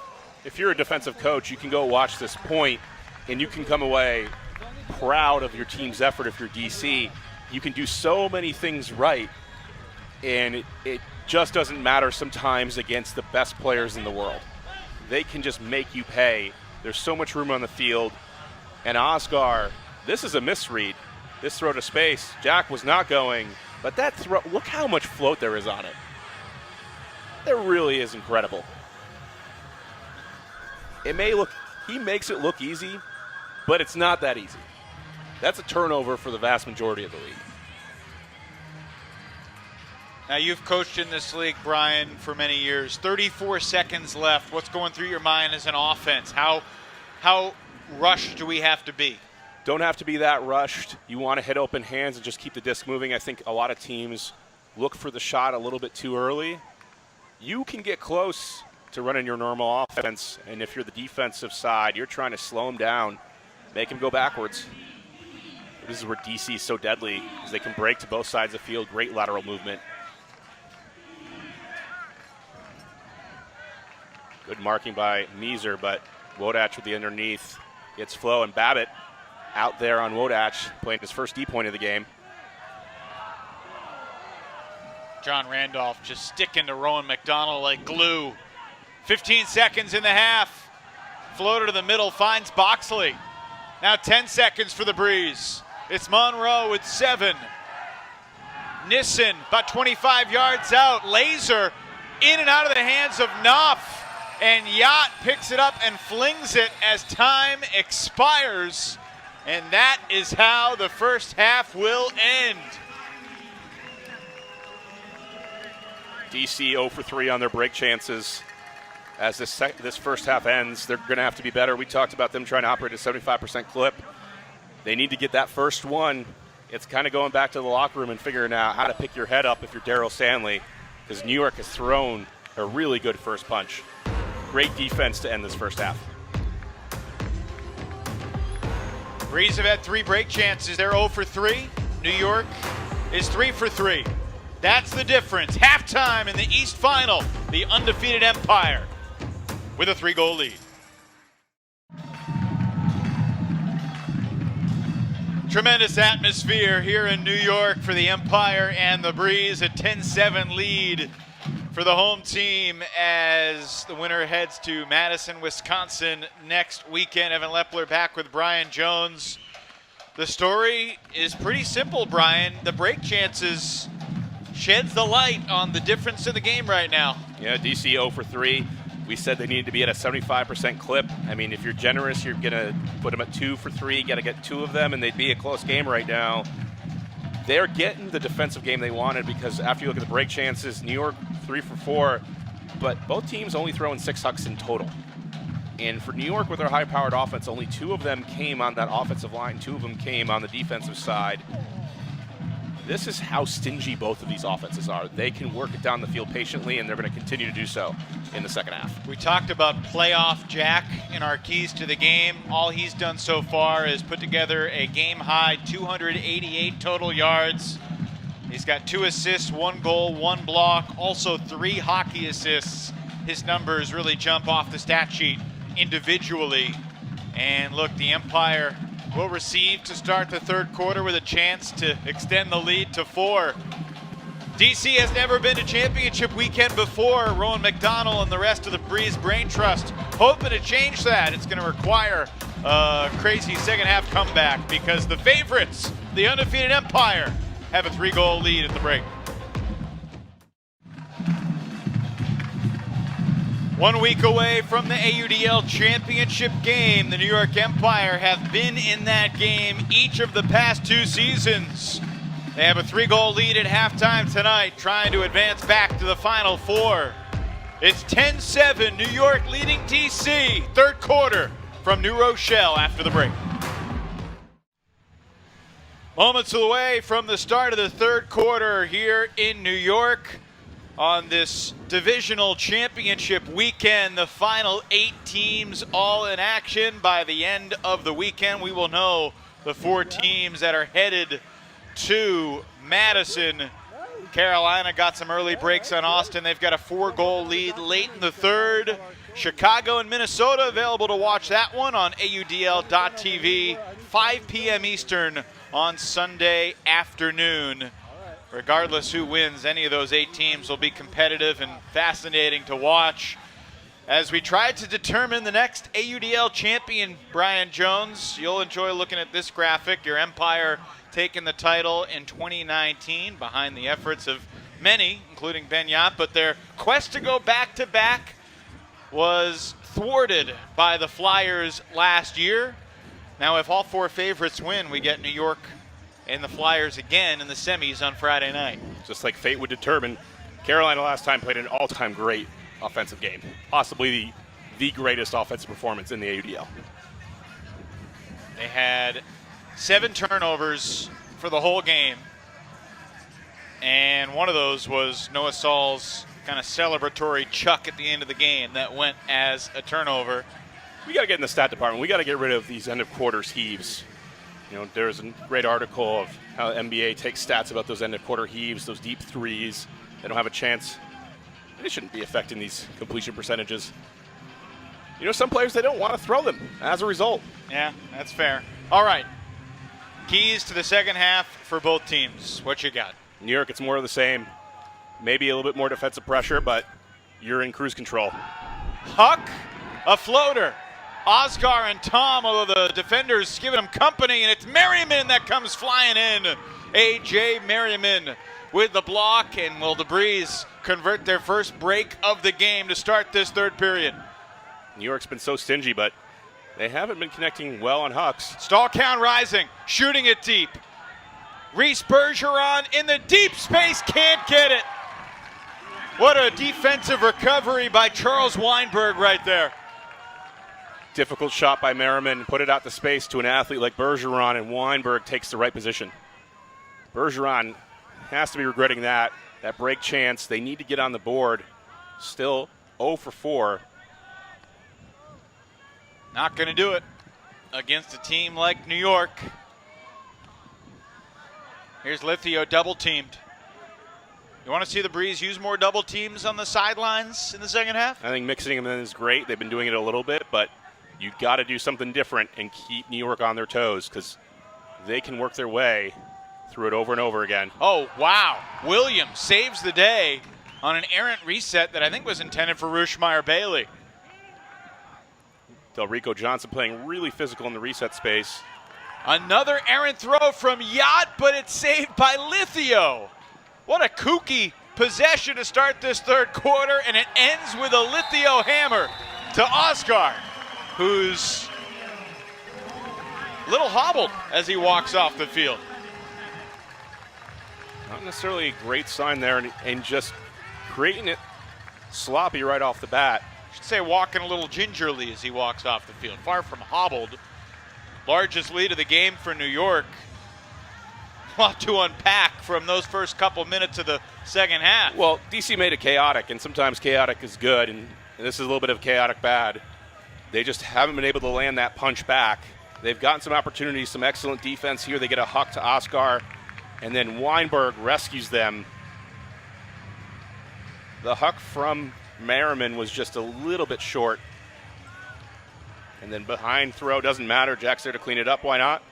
If you're a defensive coach, you can go watch this point and you can come away proud of your team's effort. If you're DC, you can do so many things right, and it just doesn't matter sometimes against the best players in the world. They can just make you pay. There's so much room on the field. And Oscar, this is a misread. This throw to space, Jack was not going, but that throw, look how much float there is on it. It really is incredible. It may look, he makes it look easy, but it's not that easy. That's a turnover for the vast majority of the league. Now, you've coached in this league, Brian, for many years. 34 seconds left. What's going through your mind as an offense? How rushed do we have to be? Don't have to be that rushed. You want to hit open hands and just keep the disc moving. I think a lot of teams look for the shot a little bit too early. You can get close to running your normal offense, and if you're the defensive side, you're trying to slow them down, make them go backwards. This is where DC is so deadly, because they can break to both sides of the field, great lateral movement. Good marking by Meeser, but Wodach with the underneath gets Flo, and Babbitt out there on Wodach playing his first D point of the game. John Randolph just sticking to Rowan McDonald like glue. 15 seconds in the half. Floater to the middle, finds Boxley. Now 10 seconds for the Breeze. It's Monroe with 7. Nissen about 25 yards out. Laser in and out of the hands of Knopf. And Yacht picks it up and flings it as time expires. And that is how the first half will end. DC 0 for 3 on their break chances. As this first half ends, they're going to have to be better. We talked about them trying to operate at a 75% clip. They need to get that first one. It's kind of going back to the locker room and figuring out how to pick your head up if you're Daryl Stanley, because New York has thrown a really good first punch. Great defense to end this first half. Breeze have had 3 break chances. They're 0 for 3. New York is 3 for 3. That's the difference. Halftime in the East Final, the undefeated Empire with a 3-goal lead. Tremendous atmosphere here in New York for the Empire and the Breeze. A 10-7 lead for the home team as the winner heads to Madison, Wisconsin next weekend. Evan Lepler back with Brian Jones. The story is pretty simple, Brian. The break chances sheds the light on the difference in the game right now. Yeah, DC 0 for 3. We said they needed to be at a 75% clip. I mean, if you're generous, you're going to put them at 2 for 3. You got to get 2 of them, and they'd be a close game right now. They're getting the defensive game they wanted because after you look at the break chances, New York 3 for 4, but both teams only throwing 6 hucks in total. And for New York with their high-powered offense, only 2 of them came on that offensive line. 2 of them came on the defensive side. This is how stingy both of these offenses are. They can work it down the field patiently, and they're going to continue to do so in the second half. We talked about playoff Jack in our keys to the game. All he's done so far is put together a game-high 288 total yards. He's got 2 assists, 1 goal, 1 block, also 3 hockey assists. His numbers really jump off the stat sheet individually. And look, the Empire will receive to start the third quarter with a chance to extend the lead to 4. DC has never been to championship weekend before. Rowan McDonald and the rest of the Breeze Brain Trust hoping to change that. It's going to require a crazy second half comeback because the favorites, the undefeated Empire, have a 3-goal lead at the break. 1 week away from the AUDL championship game, the New York Empire have been in that game each of the past 2 seasons. They have a 3-goal lead at halftime tonight, trying to advance back to the Final 4. It's 10-7, New York leading DC, third quarter from New Rochelle after the break. Moments away from the start of the third quarter here in New York. On this divisional championship weekend, the final 8 teams all in action. By the end of the weekend, we will know the 4 teams that are headed to Madison. Carolina got some early breaks on Austin. They've got a 4-goal lead late in the third. Chicago and Minnesota available to watch that one on AUDL.TV, 5 p.m. Eastern on Sunday afternoon. Regardless who wins, any of those 8 teams will be competitive and fascinating to watch. As we try to determine the next AUDL champion, Brian Jones, you'll enjoy looking at this graphic. Your Empire taking the title in 2019 behind the efforts of many, including Ben Yap, but their quest to go back-to-back was thwarted by the Flyers last year. Now, if all 4 favorites win, we get New York and the Flyers again in the semis on Friday night. Just like fate would determine, Carolina last time played an all-time great offensive game, possibly the greatest offensive performance in the AUDL. They had 7 turnovers for the whole game, and one of those was Noah Saul's kind of celebratory chuck at the end of the game that went as a turnover. We got to get in the stat department. We got to get rid of these end-of-quarters heaves. You know, there's a great article of how the NBA takes stats about those end-of-quarter heaves, those deep threes. They don't have a chance. They shouldn't be affecting these completion percentages. you know, some players, they don't want to throw them as a result. Yeah, that's fair. All right. Keys to the second half for both teams. What you got? New York, it's more of the same. Maybe a little bit more defensive pressure, but you're in cruise control. Huck, a floater. Oscar and Tom, although the defenders giving him company, and it's Merriman that comes flying in. A.J. Merriman with the block, and will the Breeze convert their first break of the game to start this third period? New York's been so stingy, but they haven't been connecting well on Hucks. Stall count rising, shooting it deep. Reese Bergeron in the deep space, can't get it. What a defensive recovery by Charles Weinberg right there. Difficult shot by Merriman, put it out to space to an athlete like Bergeron, and Weinberg takes the right position. Bergeron has to be regretting that break chance. They need to get on the board. Still 0 for 4. Not going to do it against a team like New York. Here's Lithio double teamed. You want to see the Breeze use more double teams on the sidelines in the second half? I think mixing them in is great. They've been doing it a little bit, but you got to do something different and keep New York on their toes, because they can work their way through it over and over again. Oh, wow. Williams saves the day on an errant reset that I think was intended for Rushmeyer Bailey. Delrico Johnson playing really physical in the reset space. Another errant throw from Yacht, but it's saved by Lithio. What a kooky possession to start this third quarter, and it ends with a Lithio hammer to Oscar, who's a little hobbled as he walks off the field. Not necessarily a great sign there, and just creating it sloppy right off the bat. I should say walking a little gingerly as he walks off the field. Far from hobbled. Largest lead of the game for New York. A lot to unpack from those first couple minutes of the second half. Well, DC made it chaotic, and sometimes chaotic is good, and this is a little bit of chaotic bad. They just haven't been able to land that punch back. They've gotten some opportunities, some excellent defense here. They get a Huck to Oscar, and then Weinberg rescues them. The Huck from Merriman was just a little bit short. And then behind throw, doesn't matter. Jack's there to clean it up. Why not?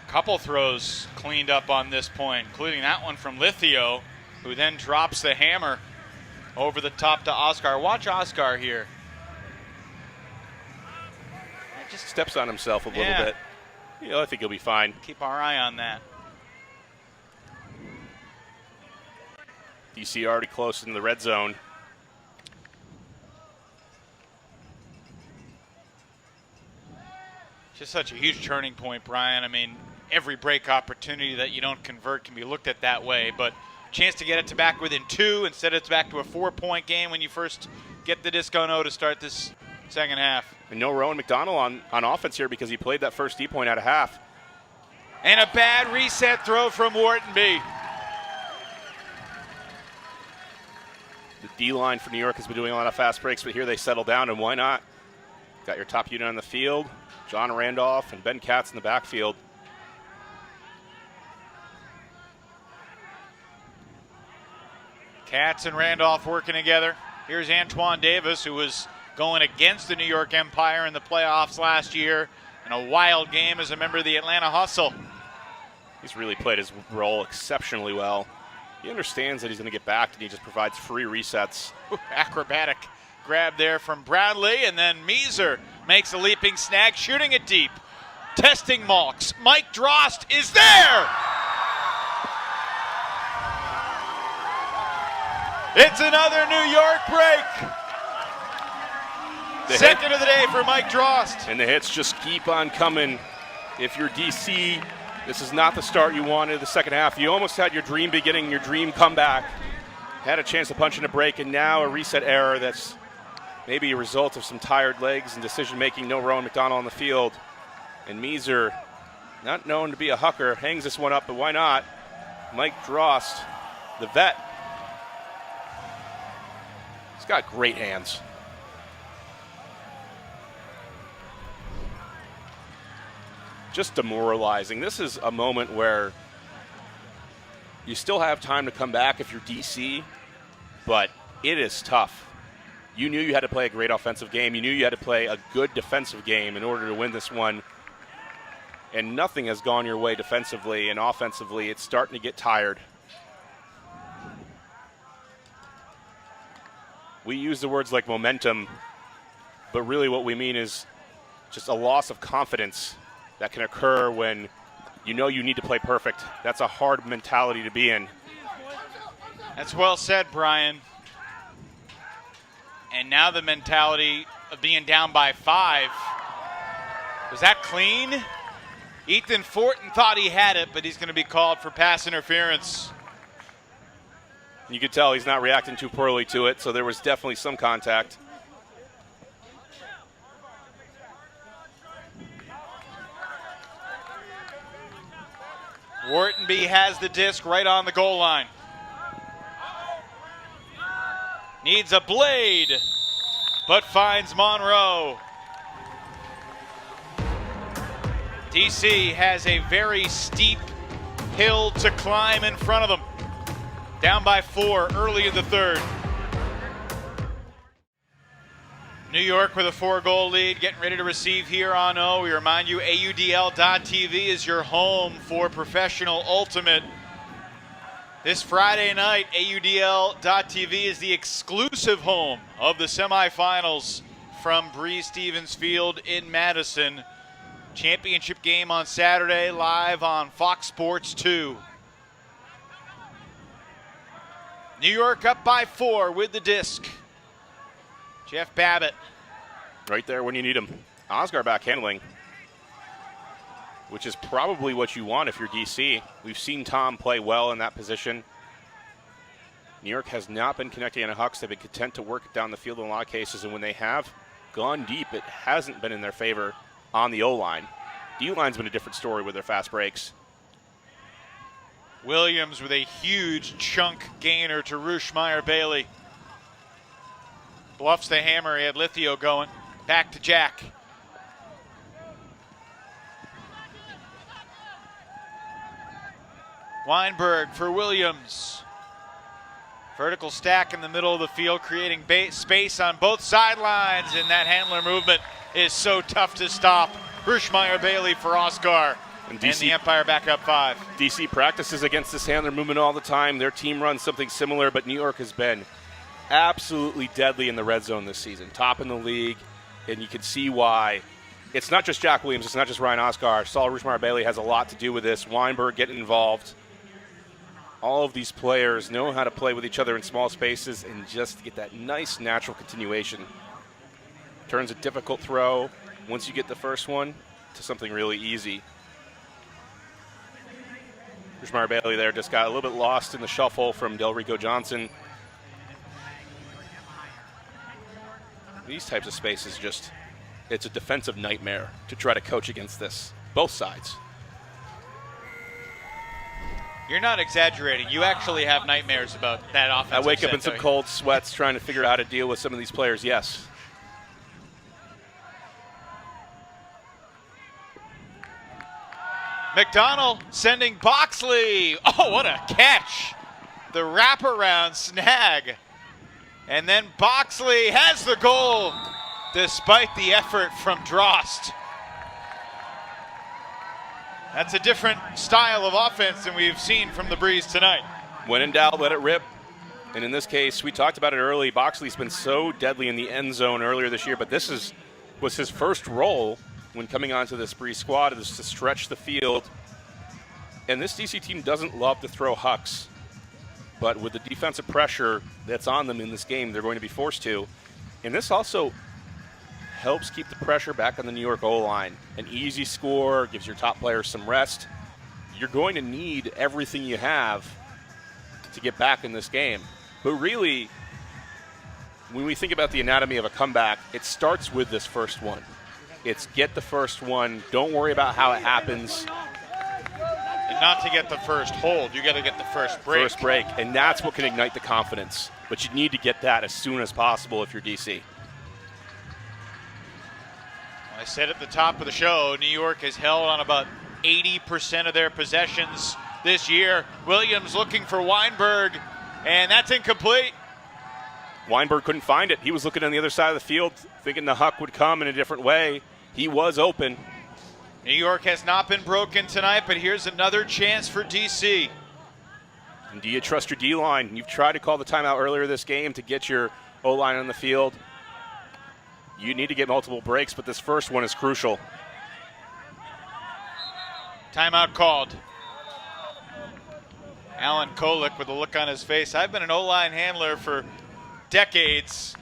Couple throws cleaned up on this point, including that one from Lithio, who then drops the hammer over the top to Oscar. Watch Oscar here. Just steps on himself a little bit. You know, I think he'll be fine. Keep our eye on that. DC already close in the red zone. Just such a huge turning point, Brian. I mean, every break opportunity that you don't convert can be looked at that way, but chance to get it to back within 2 instead it's back to a 4-point game when you first get the disco no to start this second half. And no Rowan McDonald on offense here because he played that first D-point out of half. And a bad reset throw from Whartonby. The D-line for New York has been doing a lot of fast breaks, but here they settle down, and why not? Got your top unit on the field, John Randolph and Ben Katz in the backfield. Katz and Randolph working together. Here's Antoine Davis, who was going against the New York Empire in the playoffs last year in a wild game as a member of the Atlanta Hustle. He's really played his role exceptionally well. He understands that he's going to get back, and he just provides free resets. Acrobatic grab there from Bradley, and then Meeser makes a leaping snag, shooting it deep. Testing Malks. Mike Drost is there! It's another New York break. Second of the day for Mike Drost. And the hits just keep on coming. If you're DC, this is not the start you wanted the second half. You almost had your dream beginning, your dream comeback. Had a chance to punch in a break, and now a reset error that's maybe a result of some tired legs and decision-making. No Rowan McDonald on the field. And Meeser, not known to be a hucker, hangs this one up, but why not? Mike Drost, the vet. He's got great hands. Just demoralizing. This is a moment where you still have time to come back if you're DC, but it is tough. You knew you had to play a great offensive game. You knew you had to play a good defensive game in order to win this one. And nothing has gone your way defensively, and offensively it's starting to get tired. We use the words like momentum, but really what we mean is just a loss of confidence that can occur when you know you need to play perfect. That's a hard mentality to be in. That's well said, Brian. And now the mentality of being down by 5. Was that clean? Ethan Fortin thought he had it, but he's going to be called for pass interference. You could tell he's not reacting too poorly to it, so there was definitely some contact. Whartonby has the disc right on the goal line. Needs a blade, but finds Monroe. DC has a very steep hill to climb in front of them. Down by 4 early in the third. New York with a 4-goal lead, getting ready to receive here on O. We remind you, AUDL.TV is your home for professional ultimate. This Friday night, AUDL.TV is the exclusive home of the semifinals from Breese-Stevens Field in Madison. Championship game on Saturday, live on Fox Sports 2. New York up by 4 with the disc. Jeff Babbitt. Right there when you need him. Oscar back handling, which is probably what you want if you're DC. We've seen Tom play well in that position. New York has not been connecting on Hucks. They've been content to work it down the field in a lot of cases, and when they have gone deep, it hasn't been in their favor on the O-line. D-line's been a different story with their fast breaks. Williams with a huge chunk gainer to Rushmeyer-Bailey. Bluffs the hammer. He had Lithio going. Back to Jack. Weinberg for Williams. Vertical stack in the middle of the field, creating space on both sidelines, and that handler movement is so tough to stop. Rushmeyer-Bailey for Oscar, and the Empire back up 5. DC practices against this handler movement all the time. Their team runs something similar, but New York has been absolutely deadly in the red zone this season. Top in the league, and you can see why. It's not just Jack Williams. It's not just Ryan Oscar. Saul Rushmeyer-Bailey has a lot to do with this. Weinberg getting involved. All of these players know how to play with each other in small spaces and just get that nice natural continuation. Turns a difficult throw, once you get the first one, to something really easy. Rushmeyer-Bailey there just got a little bit lost in the shuffle from Delrico Johnson. These types of spaces just, it's a defensive nightmare to try to coach against this. Both sides. You're not exaggerating. You actually have nightmares about that offensive I wake up in set, some cold sweats trying to figure out how to deal with some of these players, yes. McDonald sending Boxley. Oh, what a catch. The wraparound snag. And then Boxley has the goal despite the effort from Drost. That's a different style of offense than we've seen from the Breeze tonight. When in doubt, let it rip. And in this case, we talked about it early. Boxley's been so deadly in the end zone earlier this year, but this was his first role when coming onto this Breeze squad, is to stretch the field. And this DC team doesn't love to throw hucks, but with the defensive pressure that's on them in this game, they're going to be forced to. And this also helps keep the pressure back on the New York O-line. An easy score gives your top players some rest. You're going to need everything you have to get back in this game. But really, when we think about the anatomy of a comeback, it starts with this first one. It's get the first one. Don't worry about how it happens. And not to get the first hold. You got to get the first break. First break, and that's what can ignite the confidence. But you need to get that as soon as possible if you're DC. I said at the top of the show, New York has held on about 80% of their possessions this year. Williams looking for Weinberg, and that's incomplete. Weinberg couldn't find it. He was looking on the other side of the field, thinking the Huck would come in a different way. He was open. New York has not been broken tonight, but here's another chance for DC. And do you trust your D-line? You've tried to call the timeout earlier this game to get your O-line on the field. You need to get multiple breaks, but this first one is crucial. Timeout called. Alan Kolick with a look on his face. I've been an O-line handler for decades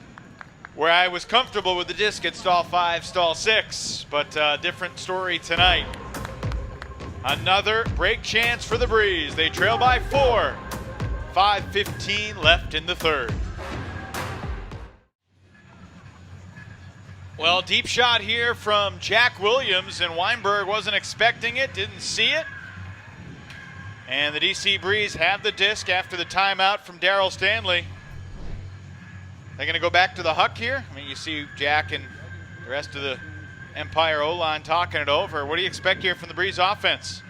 where I was comfortable with the disc at stall 5, stall 6, but different story tonight. Another break chance for the Breeze. They trail by 4. 5:15 left in the third. Well, deep shot here from Jack Williams, and Weinberg wasn't expecting it, didn't see it. And the DC Breeze have the disc after the timeout from Darryl Stanley. They're going to go back to the Huck here. I mean, you see Jack and the rest of the Empire O-line talking it over. What do you expect here from the Breeze offense?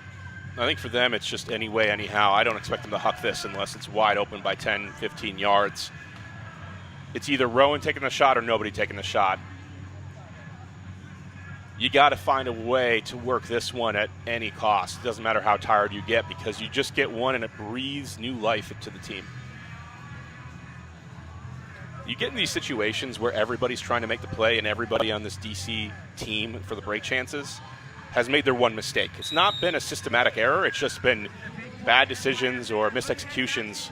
I think for them, it's just any way, anyhow. I don't expect them to huck this unless it's wide open by 10, 15 yards. It's either Rowan taking the shot or nobody taking the shot. You got to find a way to work this one at any cost. It doesn't matter how tired you get, because you just get one and it breathes new life into the team. You get in these situations where everybody's trying to make the play and everybody on this DC team for the break chances has made their one mistake. It's not been a systematic error. It's just been bad decisions or missed executions.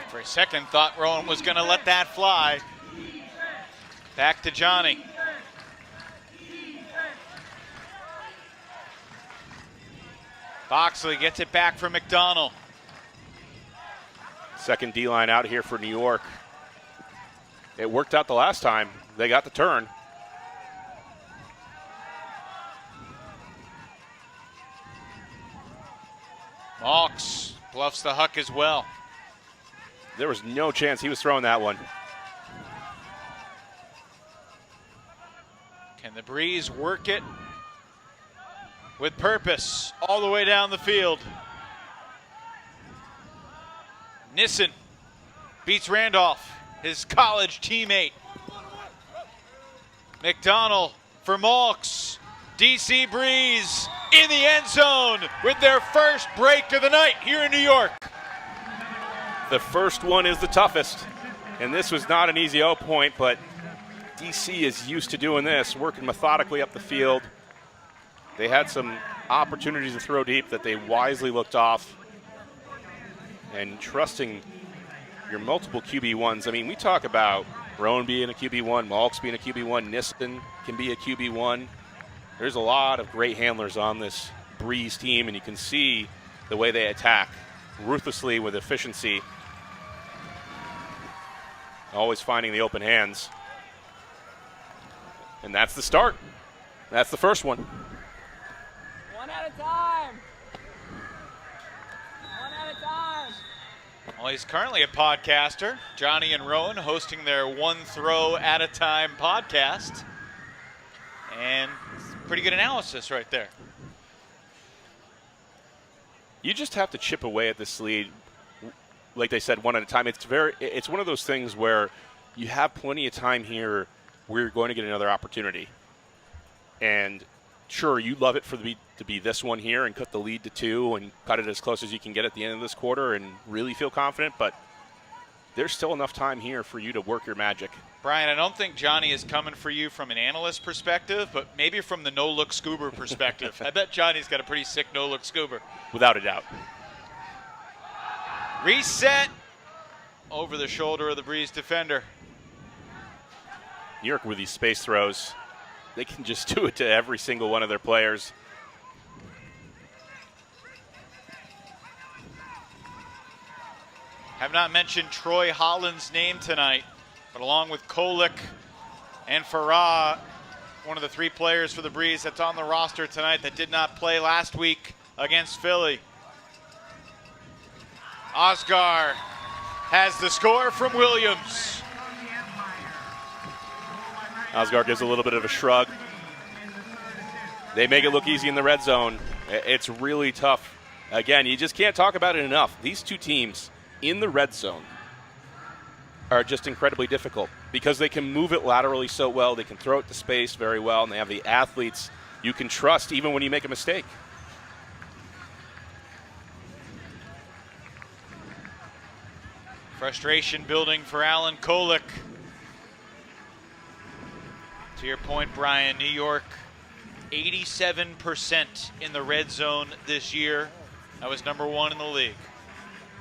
For a second, thought Rowan was going to let that fly. Back to Johnny. Boxley gets it back for McDonald. Second D-line out here for New York. It worked out the last time. They got the turn. Malks bluffs the Huck as well. There was no chance he was throwing that one. Can the Breeze work it with purpose all the way down the field? Nissen beats Randolph, his college teammate. McDonald for Malks. DC Breeze in the end zone with their first break of the night here in New York. The first one is the toughest, and this was not an easy O point, but DC is used to doing this, working methodically up the field. They had some opportunities to throw deep that they wisely looked off, and trusting your multiple QB1s. I mean, we talk about Rowan being a QB1, Malks being a QB1, Nissen can be a QB1. There's a lot of great handlers on this Breeze team, and you can see the way they attack ruthlessly with efficiency, always finding the open hands. And that's the start. That's the first one. One at a time. One at a time. Well, he's currently a podcaster. Johnny and Rowan hosting their one throw at a time podcast. And pretty good analysis right there. You just have to chip away at this lead, like they said, one at a time. It's one of those things where you have plenty of time here where you're going to get another opportunity. And sure, you'd love it for to be this one here and cut the lead to 2 and cut it as close as you can get at the end of this quarter and really feel confident, but there's still enough time here for you to work your magic. Brian, I don't think Johnny is coming for you from an analyst perspective, but maybe from the no-look scuba perspective. I bet Johnny's got a pretty sick no-look scuba. Without a doubt. Reset over the shoulder of the Breeze defender. New York with these space throws, they can just do it to every single one of their players. Have not mentioned Troy Holland's name tonight, but along with Kolick and Farah, one of the 3 players for the Breeze that's on the roster tonight that did not play last week against Philly. Osgar has the score from Williams. Osgar gives a little bit of a shrug. They make it look easy in the red zone. It's really tough Again, you just can't talk about it enough. These two teams in the red zone are just incredibly difficult because they can move it laterally so well, they can throw it to space very well, and they have the athletes you can trust even when you make a mistake. Frustration building for Alan Kolick. To your point, Brian, New York 87% in the red zone this year. That was number 1 in the league.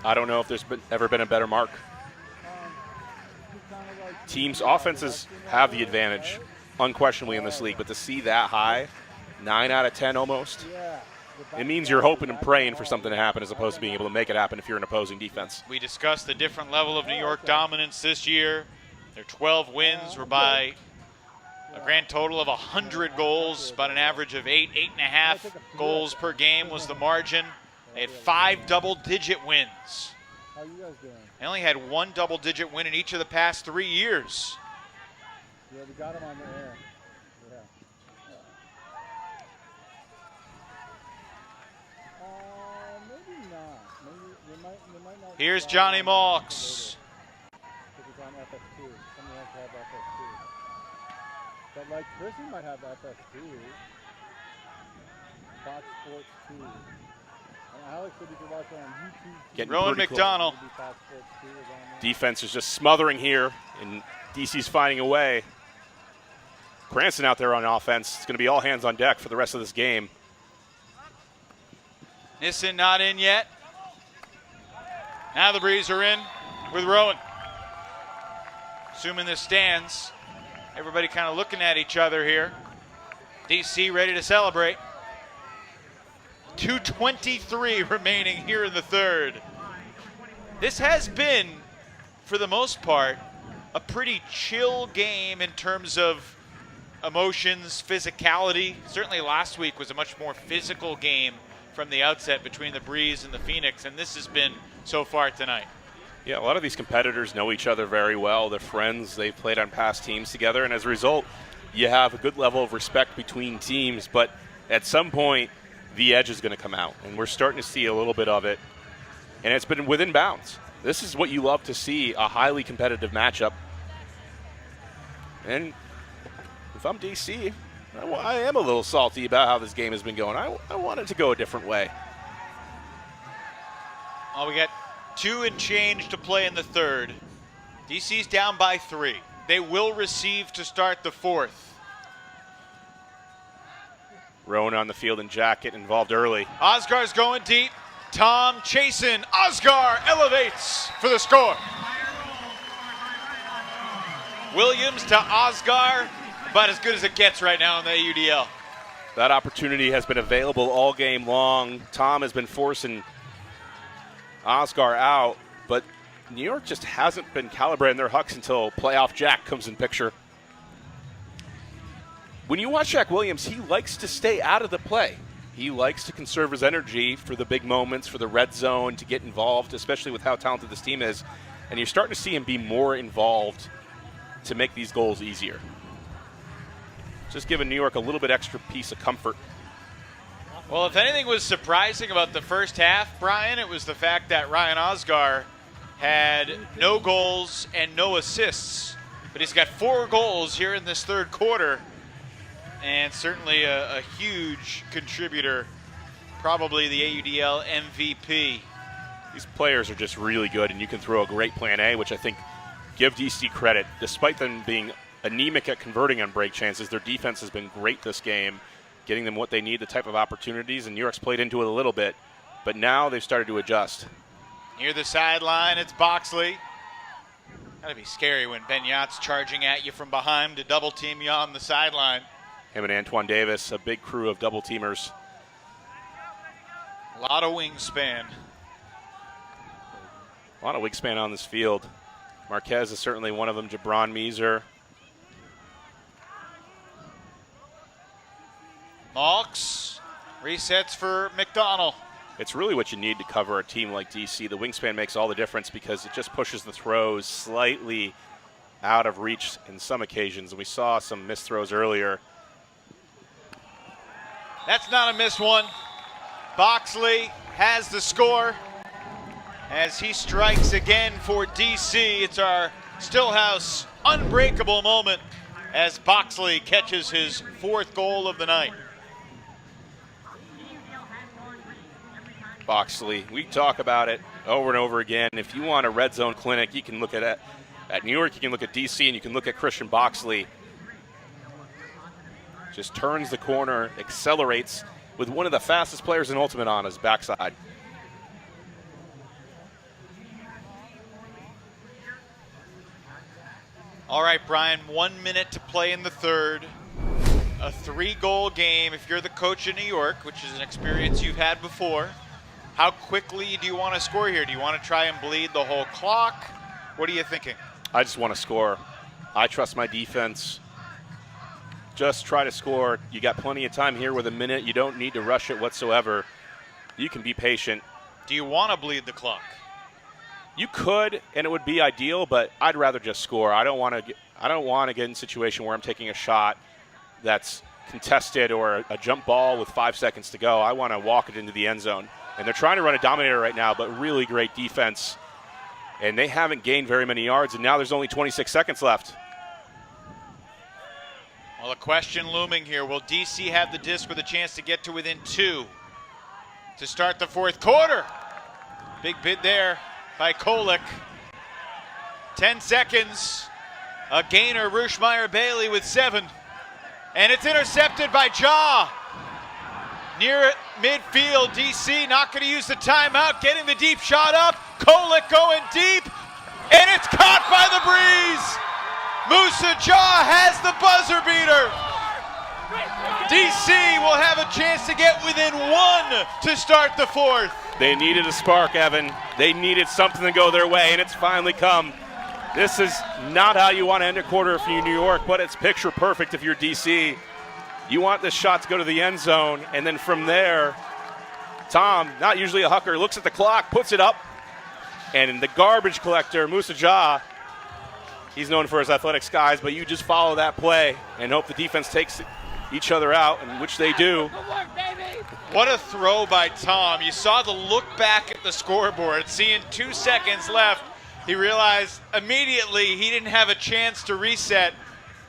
I don't know if there's ever been a better mark. Teams' offenses have the advantage, unquestionably, in this league, but to see that high, 9 out of 10 almost, it means you're hoping and praying for something to happen as opposed to being able to make it happen if you're an opposing defense. We discussed the different level of New York dominance this year. Their 12 wins were by a grand total of 100 goals, about an average of 8.5 goals per game was the margin. They had 5 double-digit wins. How you guys doing? They only had 1 double-digit win in each of the past 3 years. Yeah, we got him on the air. Yeah. Maybe not. Maybe they might not. Here's Johnny Malks. Because it's on FS2. Somebody has to have FS2. But like Chrissy might have FS2. Fox Sports 2. And Alex said you could watch it on YouTube. Getting Rowan pretty close. McDonald. Maybe Fox Sports 2 is on there. Defense is just smothering here, and DC's finding a way. Cranston out there on offense. It's going to be all hands on deck for the rest of this game. Nissen not in yet. Now the Breeze are in with Rowan. Assuming this stands. Everybody kind of looking at each other here. DC ready to celebrate. 2:23 remaining here in the third. This has been, for the most part, a pretty chill game in terms of emotions, physicality. Certainly last week was a much more physical game from the outset between the Breeze and the Phoenix, and this has been so far tonight. Yeah, a lot of these competitors know each other very well. They're friends. They've played on past teams together, and as a result, you have a good level of respect between teams, but at some point, the edge is going to come out, and we're starting to see a little bit of it, and it's been within bounds. This is what you love to see, a highly competitive matchup. And if I'm DC, I am a little salty about how this game has been going. I want it to go a different way. Oh, we got 2 and change to play in the third. DC's down by 3. They will receive to start the fourth. Rowan on the field and Jack getting involved early. Osgar's going deep. Tom chasing. Osgar elevates for the score. Williams to Osgar. About as good as it gets right now in the UDL. That opportunity has been available all game long. Tom has been forcing Osgar out, but New York just hasn't been calibrating their hucks until playoff Jack comes in picture. When you watch Jack Williams, he likes to stay out of the play. He likes to conserve his energy for the big moments, for the red zone, to get involved, especially with how talented this team is. And you're starting to see him be more involved to make these goals easier. Just giving New York a little bit extra piece of comfort. Well, if anything was surprising about the first half, Brian, it was the fact that Ryan Osgar had no goals and no assists. But he's got 4 goals here in this third quarter. And certainly a huge contributor, probably the AUDL MVP. These players are just really good, and you can throw a great plan A, which I think give DC credit. Despite them being anemic at converting on break chances, their defense has been great this game, getting them what they need, the type of opportunities, and New York's played into it a little bit. But now they've started to adjust. Near the sideline, it's Boxley. Gotta be scary when Ben Yacht's charging at you from behind to double team you on the sideline. Him and Antoine Davis, a big crew of double teamers. A lot of wingspan. A lot of wingspan on this field. Marquez is certainly one of them. Jabron Meeser. Malks resets for McDonald. It's really what you need to cover a team like DC. The wingspan makes all the difference because it just pushes the throws slightly out of reach in some occasions. And we saw some missed throws earlier. That's not a missed one Boxley has the score as he strikes again for DC. It's our Stillhouse unbreakable moment as Boxley catches his 4th goal of the night. Boxley, we talk about it over and over again. If you want a red zone clinic, you can look at it. At New York, you can look at DC, and you can look at Christian Boxley. Just turns the corner, accelerates with one of the fastest players in Ultimate on his backside. All right, Brian, 1 minute to play in the third. A 3-goal game. If you're the coach in New York, which is an experience you've had before, how quickly do you want to score here? Do you want to try and bleed the whole clock? What are you thinking? I just want to score. I trust my defense. Just try to score. You got plenty of time here with a minute. You don't need to rush it whatsoever. You can be patient. Do you want to bleed the clock? You could, and it would be ideal, but I'd rather just score. I don't want to get in a situation where I'm taking a shot that's contested or a jump ball with 5 seconds to go. I want to walk it into the end zone. And they're trying to run a dominator right now, but really great defense. And they haven't gained very many yards, and now there's only 26 seconds left. Well, the question looming here, will DC have the disc with a chance to get to within 2 to start the 4th quarter? Big bid there by Kolick. 10 seconds. A gainer, Rushmeyer Bailey with 7. And it's intercepted by Jaw. Near midfield, DC not going to use the timeout, getting the deep shot up. Kolick going deep, and it's caught by the Breeze. Musa Jaw has the buzzer beater. DC will have a chance to get within 1 to start the 4th. They needed a spark, Evan. They needed something to go their way, and it's finally come. This is not how you want to end a quarter if you're New York, but it's picture perfect if you're DC. You want this shot to go to the end zone, and then from there, Tom, not usually a hooker, looks at the clock, puts it up, and the garbage collector, Musa Jaw, he's known for his athletic skies, but you just follow that play and hope the defense takes each other out, and which they do. What a throw by Tom. You saw the look back at the scoreboard, seeing 2 seconds left. He realized immediately he didn't have a chance to reset,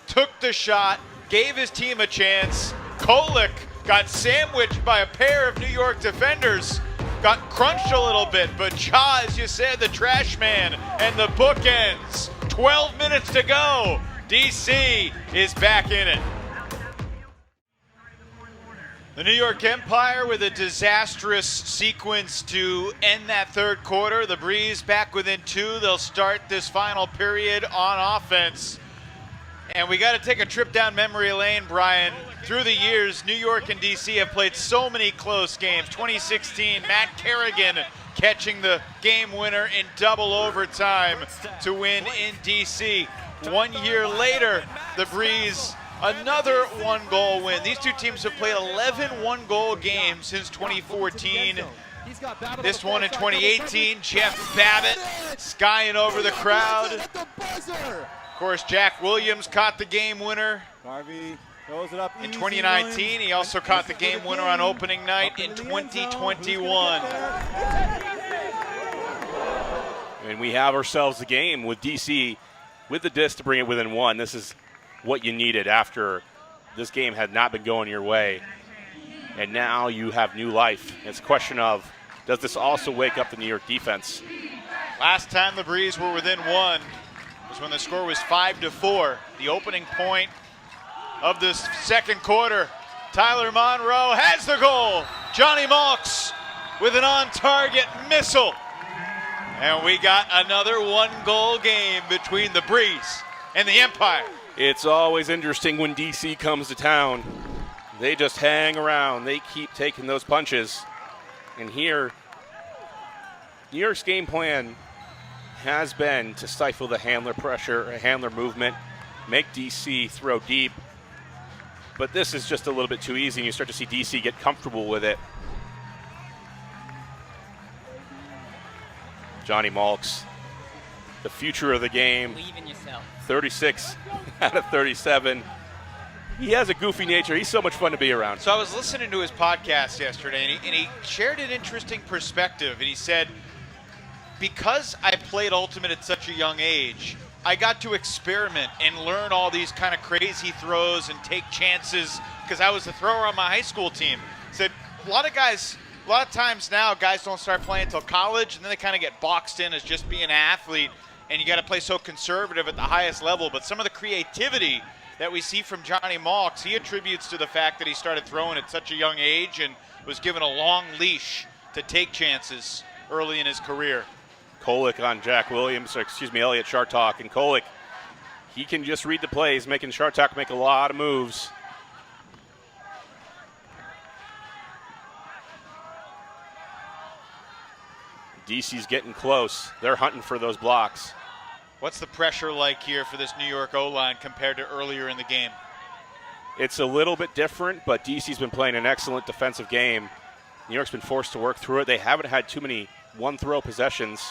took the shot, gave his team a chance. Kolick got sandwiched by a pair of New York defenders, got crunched a little bit, but Jaw, as you said, the trash man, and the bookends. 12 minutes to go. DC is back in it. The New York Empire with a disastrous sequence to end that 3rd quarter. The Breeze back within 2. They'll start this final period on offense. And we got to take a trip down memory lane, Brian. Through the years, New York and DC have played so many close games. 2016, Matt Kerrigan catching the game winner in double overtime to win in DC. 1 year later, the Breeze, another 1-goal win. These two teams have played 11 one-goal games since 2014. This one in 2018, Jeff Babbitt skying over the crowd. Of course, Jack Williams caught the game winner in 2019. He also caught the game winner on opening night in 2021. And we have ourselves a game with DC with the disc to bring it within 1. This is what you needed after this game had not been going your way. And now you have new life. It's a question of, does this also wake up the New York defense? Last time the Breeze were within 1 was when the score was 5-4. The opening point of this 2nd quarter. Tyler Monroe has the goal. Johnny Malks with an on-target missile. And we got another 1-goal game between the Breeze and the Empire. It's always interesting when DC comes to town. They just hang around. They keep taking those punches. And here, New York's game plan has been to stifle the handler pressure, handler movement, make DC throw deep. But this is just a little bit too easy, and you start to see DC get comfortable with it. Johnny Malks, the future of the game. Believe in yourself. 36 out of 37. He has a goofy nature. He's so much fun to be around. So I was listening to his podcast yesterday, and he shared an interesting perspective. And he said, because I played Ultimate at such a young age, I got to experiment and learn all these kind of crazy throws and take chances because I was the thrower on my high school team. He said, a lot of times now, guys don't start playing until college, and then they kind of get boxed in as just being an athlete, and you got to play so conservative at the highest level. But some of the creativity that we see from Johnny Malks, he attributes to the fact that he started throwing at such a young age and was given a long leash to take chances early in his career. Kolick on Elliot Shartok. And Kolick, he can just read the plays, making Shartok make a lot of moves. DC's getting close. They're hunting for those blocks. What's the pressure like here for this New York O-line compared to earlier in the game? It's a little bit different, but DC's been playing an excellent defensive game. New York's been forced to work through it. They haven't had too many one-throw possessions.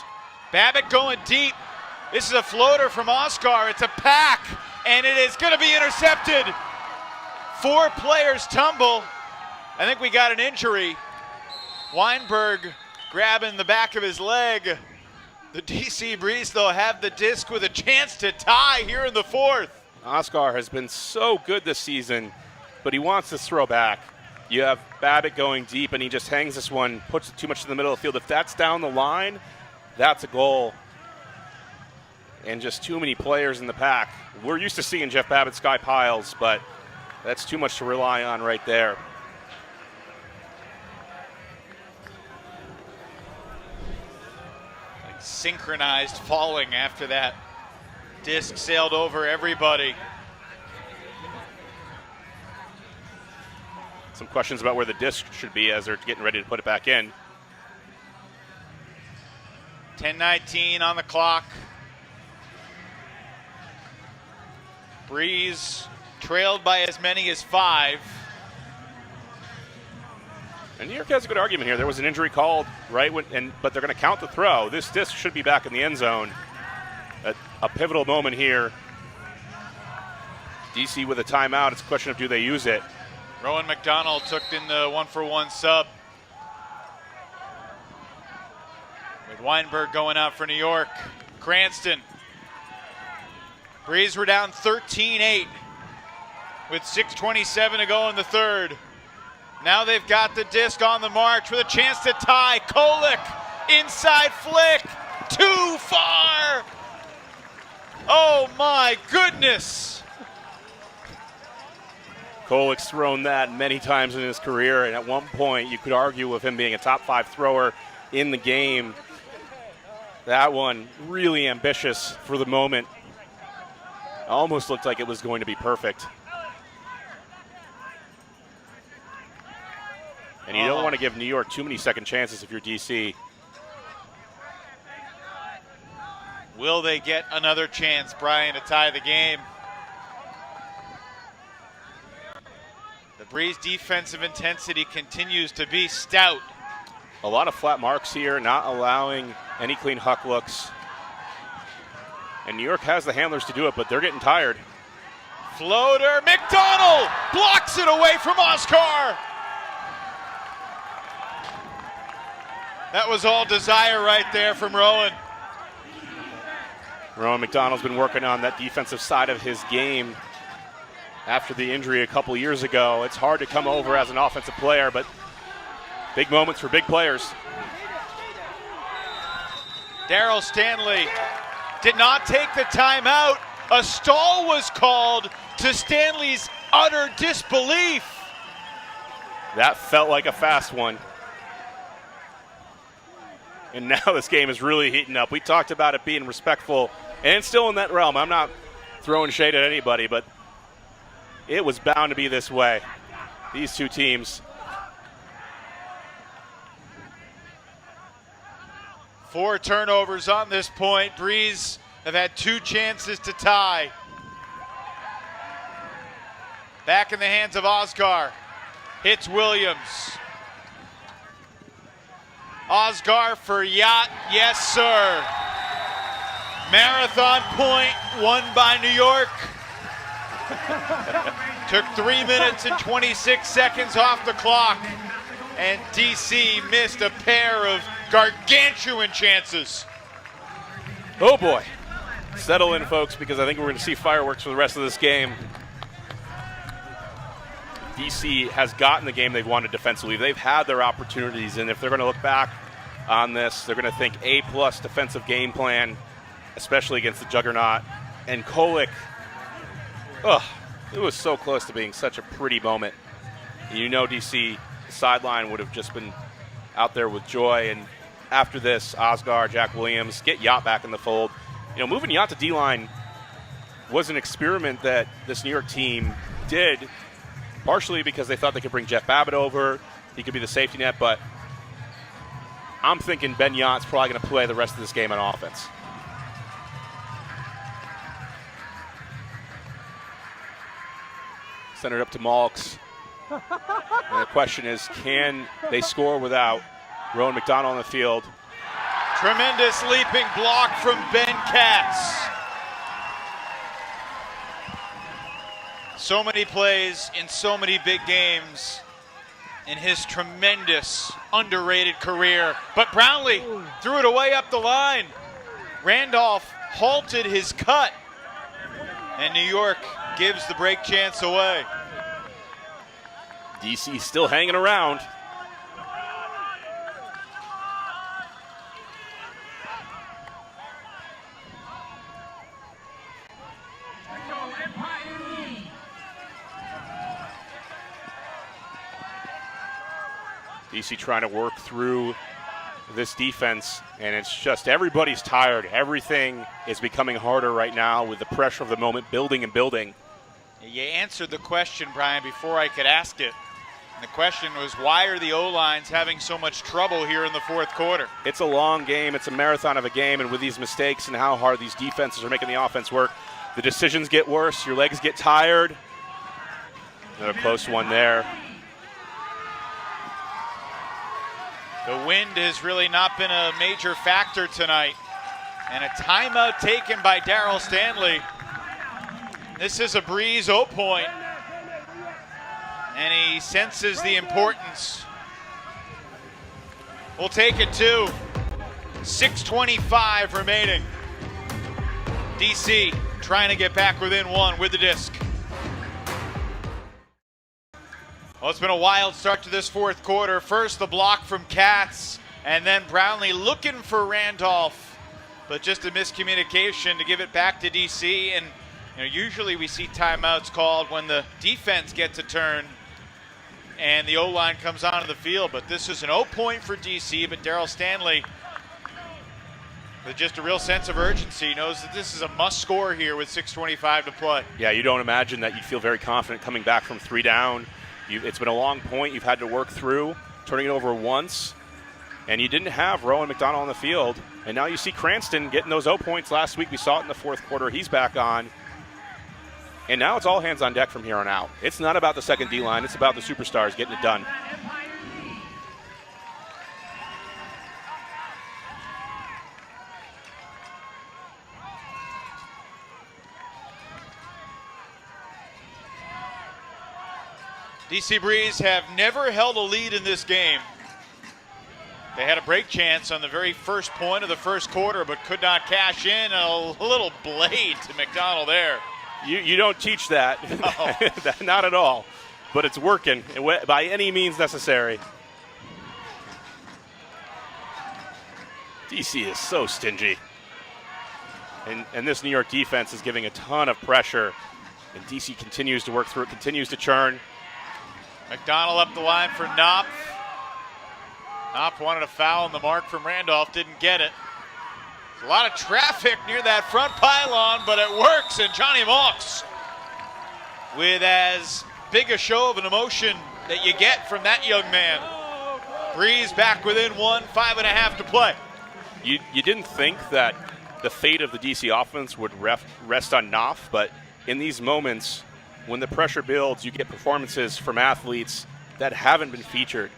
Babbitt going deep. This is a floater from Oscar. It's a pack, and it is going to be intercepted. 4 players tumble. I think we got an injury. Weinberg grabbing the back of his leg. The DC Breeze, though, have the disc with a chance to tie here in the 4th. Oscar has been so good this season, but he wants to throw back. You have Babbitt going deep, and he just hangs this one, puts it too much in the middle of the field. If that's down the line, that's a goal. And just too many players in the pack. We're used to seeing Jeff Babbitt sky piles, but that's too much to rely on right there. Synchronized falling after that disc sailed over everybody. Some questions about where the disc should be as they're getting ready to put it back in. 10:19 on the clock. Breeze trailed by as many as 5. And New York has a good argument here. There was an injury called, right? But they're going to count the throw. This disc should be back in the end zone. A pivotal moment here. DC with a timeout. It's a question of do they use it. Rowan McDonald took in the 1-for-1 sub. With Weinberg going out for New York. Cranston. Breeze were down 13-8 with 6:27 to go in the 3rd. Now they've got the disc on the march with a chance to tie. Kolick, inside flick, too far. Oh my goodness. Kolick's thrown that many times in his career, and at one point you could argue with him being a top 5 thrower in the game. That one really ambitious for the moment. Almost looked like it was going to be perfect. And you don't want to give New York too many second chances if you're DC. Will they get another chance, Brian, to tie the game? The Breeze defensive intensity continues to be stout. A lot of flat marks here, not allowing any clean huck looks. And New York has the handlers to do it, but they're getting tired. Floater, McDonald blocks it away from Oscar. That was all desire right there from Rowan. Rowan McDonald's been working on that defensive side of his game after the injury a couple years ago. It's hard to come over as an offensive player, but big moments for big players. Darryl Stanley did not take the timeout. A stall was called to Stanley's utter disbelief. That felt like a fast one. And now this game is really heating up. We talked about it being respectful, and it's still in that realm. I'm not throwing shade at anybody, but it was bound to be this way. These two teams. 4 turnovers on this point. Breeze have had 2 chances to tie. Back in the hands of Oscar. Hits Williams. Oscar for Yacht, yes sir. Marathon point won by New York. Took 3 minutes and 26 seconds off the clock, and DC missed a pair of gargantuan chances. Oh boy. Settle in, folks, because I think we're going to see fireworks for the rest of this game. DC has gotten the game they've wanted defensively. They've had their opportunities, and if they're going to look back on this, they're going to think A-plus defensive game plan, especially against the juggernaut. And Kolek, it was so close to being such a pretty moment. You know DC, the sideline would have just been out there with joy. And after this, Osgar, Jack Williams, get Yacht back in the fold. You know, moving Yacht to D-line was an experiment that this New York team did, partially because they thought they could bring Jeff Babbitt over. He could be the safety net, but I'm thinking Ben Yacht's probably going to play the rest of this game on offense. Send it up to Malks. And the question is, can they score without Rowan McDonald on the field? Tremendous leaping block from Ben Katz. So many plays in so many big games in his tremendous, underrated career. But Brownlee threw it away up the line. Randolph halted his cut, and New York gives the break chance away. DC still hanging around. DC trying to work through this defense, and it's just everybody's tired. Everything is becoming harder right now with the pressure of the moment building and building. You answered the question, Brian, before I could ask it. And the question was, why are the O-lines having so much trouble here in the fourth quarter? It's a long game. It's a marathon of a game, and with these mistakes and how hard these defenses are making the offense work, the decisions get worse. Your legs get tired. Another close one there. The wind has really not been a major factor tonight. And a timeout taken by Darryl Stanley. This is a Breeze 0 point. And he senses the importance. We'll take it too. 6:25 remaining. DC trying to get back within one with the disc. Well, it's been a wild start to this fourth quarter. First, the block from Katz, and then Brownlee looking for Randolph, but just a miscommunication to give it back to DC. And you know, usually we see timeouts called when the defense gets a turn and the O-line comes onto the field, but this is an 0 point for DC, but Darryl Stanley, with just a real sense of urgency, knows that this is a must score here with 6:25 to play. Yeah, you don't imagine that you'd feel very confident coming back from 3 down. It's been a long point you've had to work through, turning it over once, and you didn't have Rowan McDonald on the field. And now you see Cranston getting those 0 points last week. We saw it in the fourth quarter. He's back on. And now it's all hands on deck from here on out. It's not about the second D-line. It's about the superstars getting it done. DC Breeze have never held a lead in this game. They had a break chance on the very first point of the first quarter, but could not cash in. A little blade to McDonald there. You don't teach that. Oh. Not at all. But it's working by any means necessary. DC is so stingy. And this New York defense is giving a ton of pressure. And DC continues to work through it, continues to churn. McDonald up the line for Knopf. Knopf wanted a foul on the mark from Randolph, didn't get it. There's a lot of traffic near that front pylon, but it works, and Johnny Malks with as big a show of an emotion that you get from that young man. Breeze back within 1, 5.5 to play. You didn't think that the fate of the DC offense would rest on Knopf, but in these moments, when the pressure builds, you get performances from athletes that haven't been featured.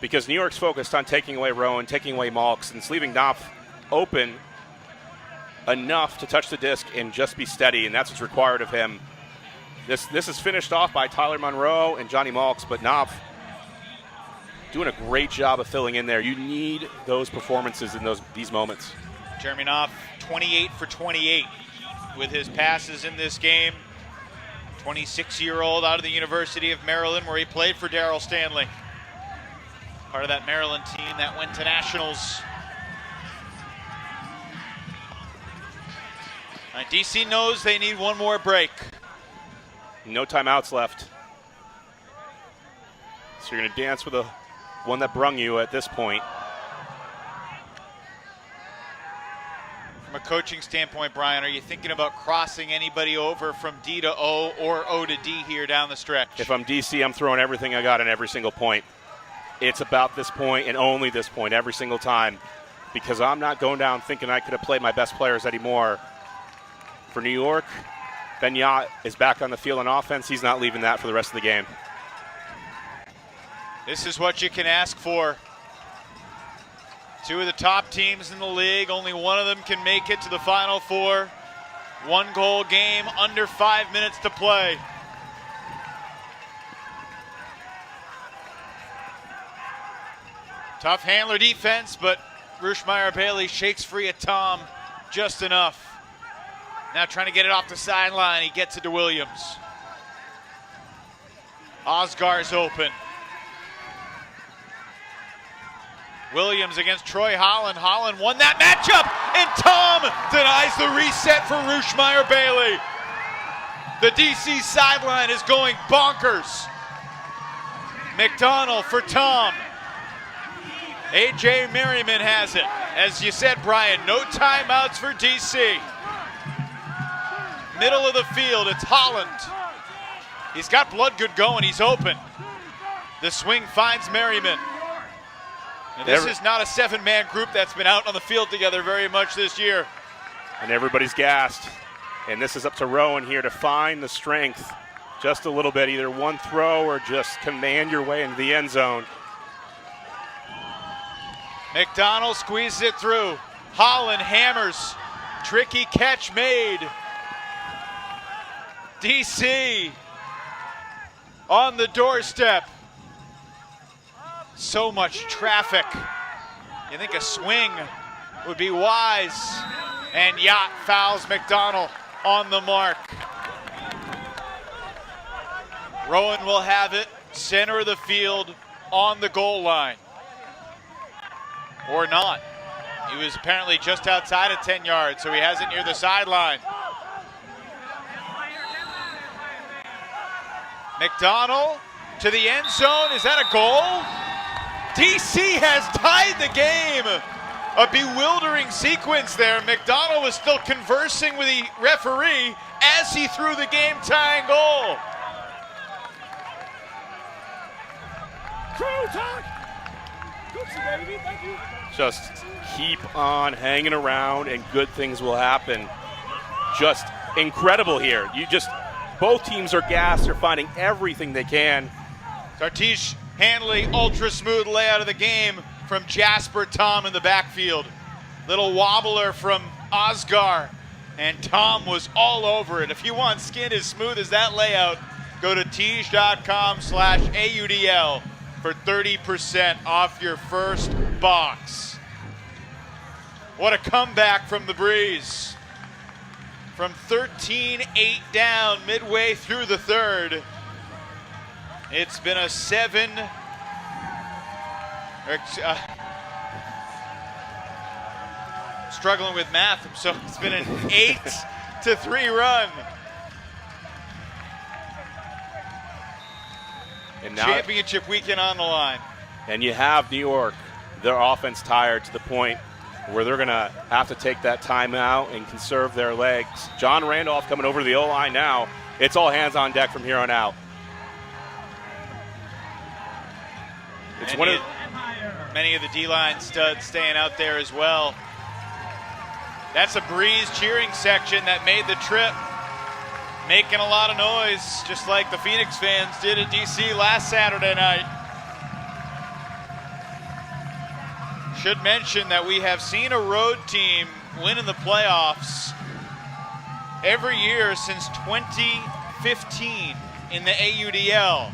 Because New York's focused on taking away Rowan, taking away Malks, and leaving Knopf open enough to touch the disc and just be steady, and that's what's required of him. This is finished off by Tyler Monroe and Johnny Malks, but Knopf doing a great job of filling in there. You need those performances in these moments. Jeremy Knopf, 28 for 28 with his passes in this game. 26-year-old out of the University of Maryland, where he played for Darryl Stanley. Part of that Maryland team that went to nationals. DC knows they need one more break. No timeouts left. So you're going to dance with the one that brung you at this point. From a coaching standpoint, Brian, are you thinking about crossing anybody over from D to O or O to D here down the stretch? If I'm DC, I'm throwing everything I got in every single point. It's about this point and only this point every single time, because I'm not going down thinking I could have played my best players anymore. For New York, Benyat is back on the field on offense. He's not leaving that for the rest of the game. This is what you can ask for. Two of the top teams in the league, only one of them can make it to the Final Four. One goal game, under 5 minutes to play. Tough handler defense, but Rushmeyer-Bailey shakes free of Tom just enough. Now trying to get it off the sideline. He gets it to Williams. Osgar's open. Williams against Troy Holland. Holland won that matchup, and Tom denies the reset for Rushmeyer-Bailey. The DC sideline is going bonkers. McDonald for Tom. A.J. Merriman has it. As you said, Brian, no timeouts for DC. Middle of the field, it's Holland. He's got Bloodgood going, he's open. The swing finds Merriman. And this is not a seven-man group that's been out on the field together very much this year. And everybody's gassed. And this is up to Rowan here to find the strength just a little bit, either one throw or just command your way into the end zone. McDonald squeezes it through. Holland hammers. Tricky catch made. DC on the doorstep. So much traffic. You think a swing would be wise. And Yacht fouls McDonald on the mark. Rowan will have it, center of the field, on the goal line. Or not. He was apparently just outside of 10 yards, so he has it near the sideline. McDonald to the end zone. Is that a goal? DC has tied the game. A bewildering sequence there. McDonald was still conversing with the referee as he threw the game-tying goal. Crew talk! Gucci, baby, thank you. Just keep on hanging around and good things will happen. Just incredible here. Both teams are gassed. They're finding everything they can. Tartish Hanley, ultra smooth layout of the game from Jasper Tom in the backfield. Little wobbler from Osgar, and Tom was all over it. If you want skin as smooth as that layout, go to tees.com/AUDL for 30% off your first box. What a comeback from the Breeze. From 13-8 down midway through the third. It's been a struggling with math, so it's been an 8-3 run. And now, championship weekend on the line. And you have New York, their offense tired to the point where they're going to have to take that timeout and conserve their legs. John Randolph coming over to the O-line now. It's all hands on deck from here on out. It's many of the D-line studs staying out there as well. That's a Breeze cheering section that made the trip, making a lot of noise, just like the Phoenix fans did at DC last Saturday night. Should mention that we have seen a road team win in the playoffs every year since 2015. 15 in the AUDL.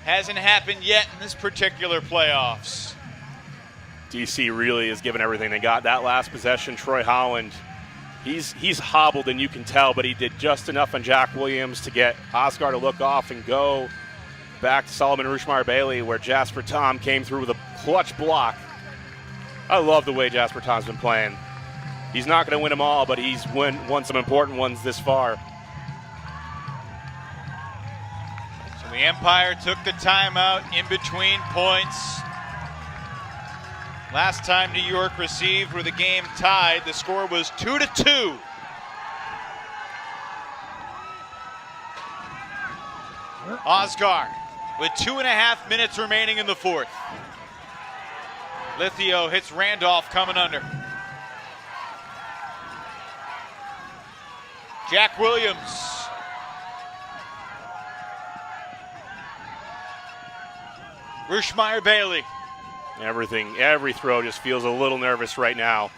Hasn't happened yet in this particular playoffs. DC really is giving everything they got. That last possession, Troy Holland, he's hobbled, and you can tell, but he did just enough on Jack Williams to get Oscar to look off and go back to Solomon Rushmeyer-Bailey, where Jasper Tom came through with a clutch block. I love the way Jasper Tom's been playing. He's not going to win them all, but he's won some important ones this far. So the Empire took the timeout in between points. Last time New York received where the game tied, the score was 2-2. Oscar with 2.5 minutes remaining in the fourth. Lithio hits Randolph coming under. Jack Williams. Rushmeyer-Bailey. Every throw just feels a little nervous right now.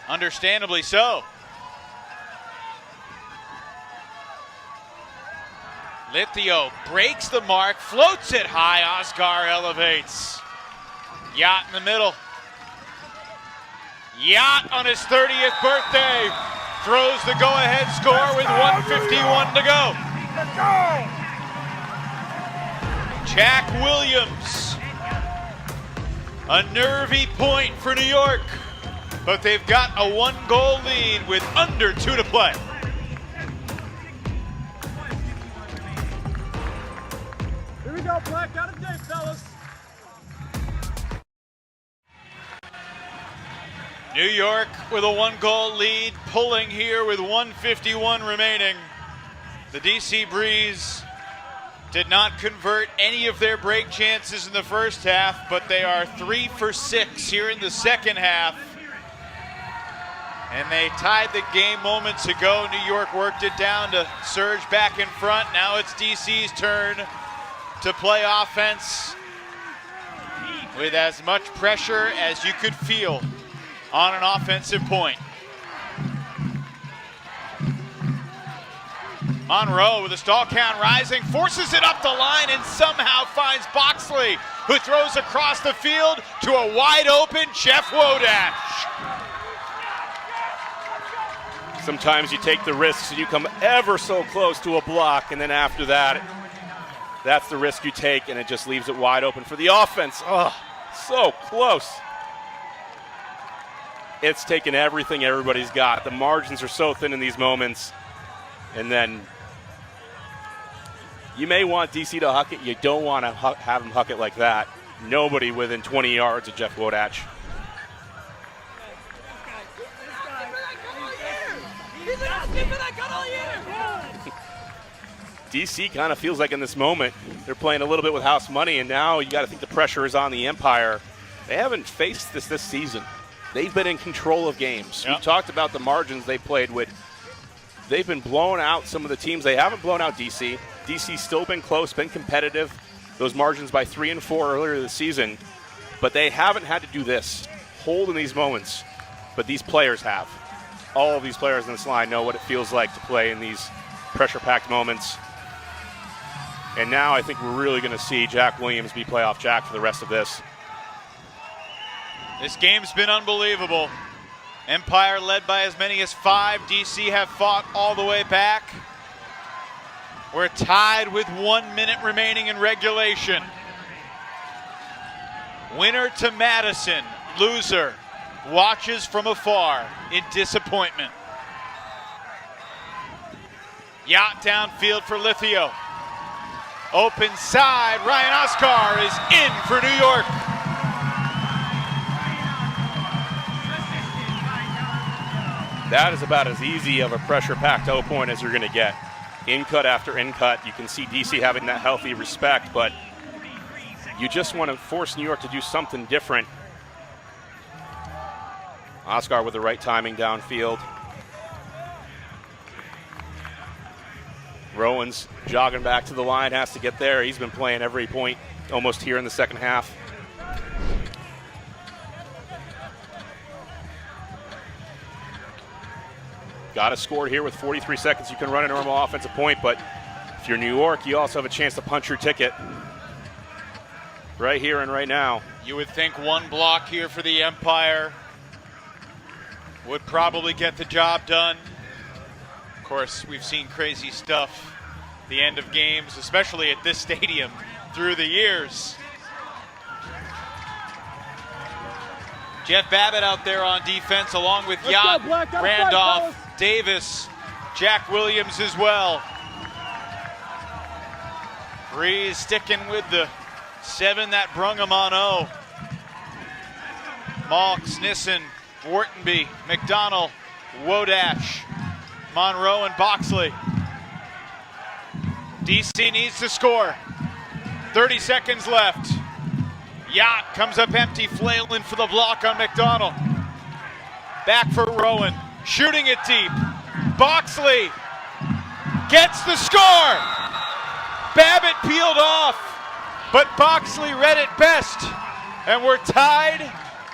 Understandably so. Lithio breaks the mark, floats it high. Oscar elevates. Yacht in the middle. Yacht on his 30th birthday throws the go-ahead score with 1:51 to go. Jack Williams. A nervy point for New York, but they've got a 1-goal lead with under 2 to play. Here we go, Black. Out of date, fellas. New York with a 1-goal lead, pulling here with 1:51 remaining. The DC Breeze did not convert any of their break chances in the first half, but they are 3 for 6 here in the second half. And they tied the game moments ago. New York worked it down to surge back in front. Now it's DC's turn to play offense with as much pressure as you could feel on an offensive point. Monroe with a stall count rising, forces it up the line and somehow finds Boxley, who throws across the field to a wide open Jeff Wodash. Sometimes you take the risks and you come ever so close to a block, and then after that, that's the risk you take, and it just leaves it wide open for the offense. Oh, so close. It's taken everything everybody's got. The margins are so thin in these moments. And then you may want DC to huck it. You don't want to have him huck it like that. Nobody within 20 yards of Jeff Wodach. DC kind of feels like in this moment they're playing a little bit with house money, and now you got to think the pressure is on the Empire. They haven't faced this season. They've been in control of games. Yep. We've talked about the margins they played with. They've been blowing out some of the teams. They haven't blown out DC. DC's still been close, been competitive. Those margins by 3 and 4 earlier this season. But they haven't had to do this, hold in these moments. But these players have. All of these players in this line know what it feels like to play in these pressure-packed moments. And now I think we're really going to see Jack Williams be playoff Jack for the rest of this. This game's been unbelievable. Empire led by as many as 5. DC have fought all the way back. We're tied with 1 minute remaining in regulation. Winner to Madison, loser watches from afar in disappointment. Yacht downfield for Lithio. Open side, Ryan Oscar is in for New York. That is about as easy of a pressure-packed 0 point as you're going to get. In-cut after in-cut. You can see DC having that healthy respect, but you just want to force New York to do something different. Oscar with the right timing downfield. Rowan's jogging back to the line, has to get there. He's been playing every point almost here in the second half. got to score here with 43 seconds. You can run a normal offensive point, but if you're New York, you also have a chance to punch your ticket right here and right now. You would think one block here for the Empire would probably get the job done. Of course, we've seen crazy stuff the end of games, especially at this stadium, through the years. Jeff Babbitt out there on defense, along with Yacht, Randolph, Davis, Jack Williams as well. Breeze sticking with the 7 that brung him on 0. Malks, Nissen, Whartonby, McDonald, Wodash, Monroe, and Boxley. DC needs to score. 30 seconds left. Yacht comes up empty, flailing for the block on McDonald. Back for Rowan, shooting it deep. Boxley gets the score. Babbitt peeled off, but Boxley read it best. And we're tied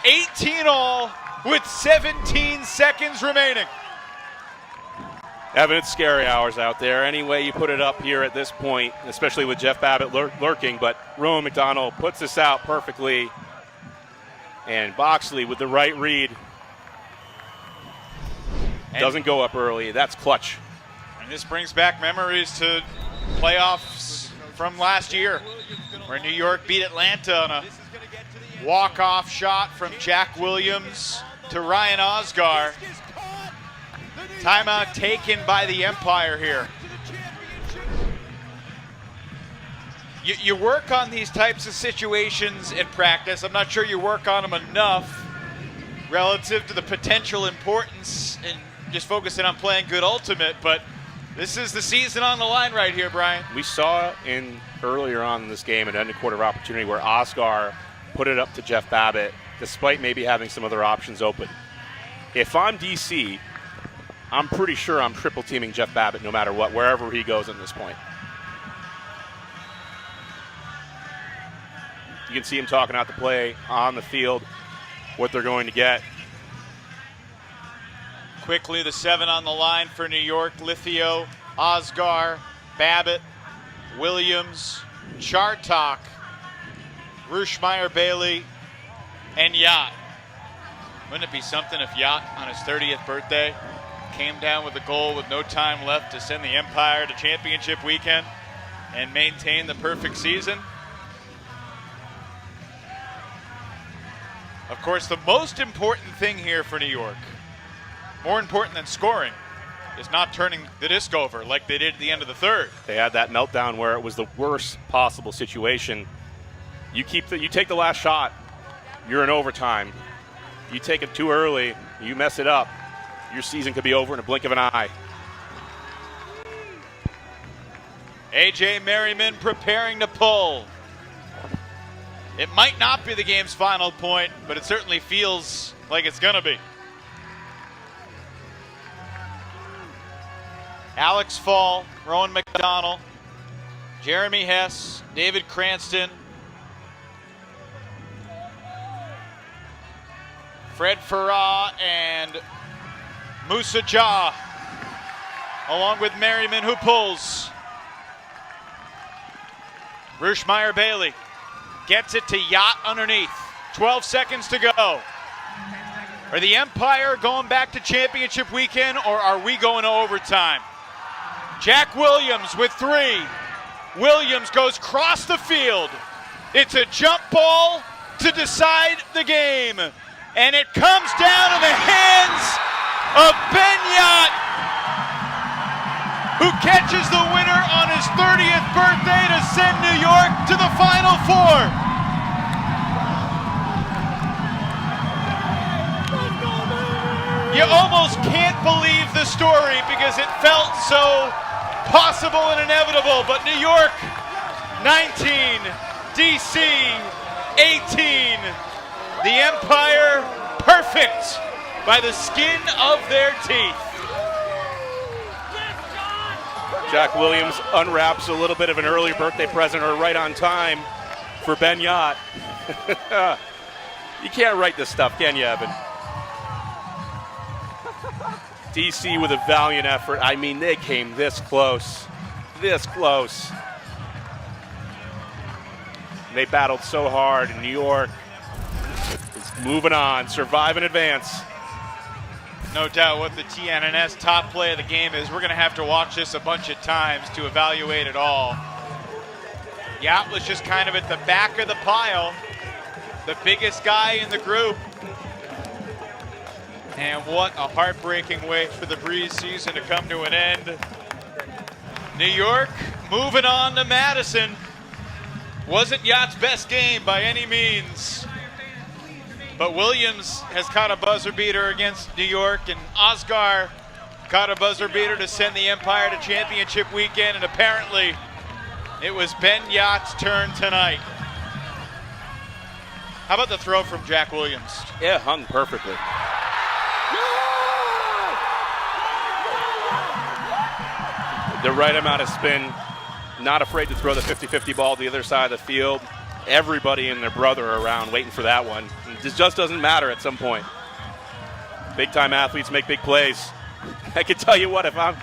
18-all with 17 seconds remaining. Evan, it's scary hours out there. Any way you put it up here at this point, especially with Jeff Babbitt lurking, but Rowan McDonald puts this out perfectly. And Boxley with the right read. Doesn't go up early. That's clutch. And this brings back memories to playoffs from last year, where New York beat Atlanta on a walk-off shot from Jack Williams to Ryan Osgar. Timeout taken by the Empire here. You work on these types of situations in practice. I'm not sure you work on them enough relative to the potential importance and just focusing on playing good ultimate, but this is the season on the line right here, Brian. We saw earlier on in this game an end-of-quarter opportunity where Oscar put it up to Jeff Babbitt, despite maybe having some other options open. If I'm DC, I'm pretty sure I'm triple teaming Jeff Babbitt no matter what, wherever he goes at this point. You can see him talking out the play on the field, what they're going to get. Quickly, the 7 on the line for New York. Lithio, Osgar, Babbitt, Williams, Chartok, Rushmeyer Bailey, and Yacht. Wouldn't it be something if Yacht on his 30th birthday came down with a goal with no time left to send the Empire to championship weekend and maintain the perfect season? Of course, the most important thing here for New York, more important than scoring, is not turning the disc over like they did at the end of the third. They had that meltdown where it was the worst possible situation. You take the last shot, you're in overtime. You take it too early, you mess it up, your season could be over in a blink of an eye. A.J. Merriman preparing to pull. It might not be the game's final point, but it certainly feels like it's going to be. Alex Fall, Rowan McDonald, Jeremy Hess, David Cranston, Fred Farah, and Musa Jah, along with Merriman, who pulls. Rushmeyer Bailey gets it to Yacht underneath. 12 seconds to go. Are the Empire going back to championship weekend, or are we going to overtime? Jack Williams with 3. Williams goes across the field. It's a jump ball to decide the game. And it comes down to the hands of Ben Yacht, who catches the winner on his 30th birthday to send New York to the Final Four. You almost can't believe the story because it felt so possible and inevitable, but New York 19, DC 18. The Empire perfect by the skin of their teeth. Jack Williams unwraps a little bit of an early birthday present, or right on time, for Ben Yacht. You can't write this stuff, can you, Evan? DC with a valiant effort. I mean, they came this close. This close. And they battled so hard, and New York is moving on, survive and advance. No doubt what the TNNS top play of the game is. We're going to have to watch this a bunch of times to evaluate it all. Yacht was just kind of at the back of the pile, the biggest guy in the group. And what a heartbreaking way for the Breeze season to come to an end. New York moving on to Madison. Wasn't Yacht's best game by any means. But Williams has caught a buzzer beater against New York, and Oscar caught a buzzer beater to send the Empire to championship weekend, and apparently it was Ben Yacht's turn tonight. How about the throw from Jack Williams? Yeah, hung perfectly. The right amount of spin, not afraid to throw the 50-50 ball to the other side of the field. Everybody and their brother are around waiting for that one. It just doesn't matter at some point. Big-time athletes make big plays. I can tell you what, if I'm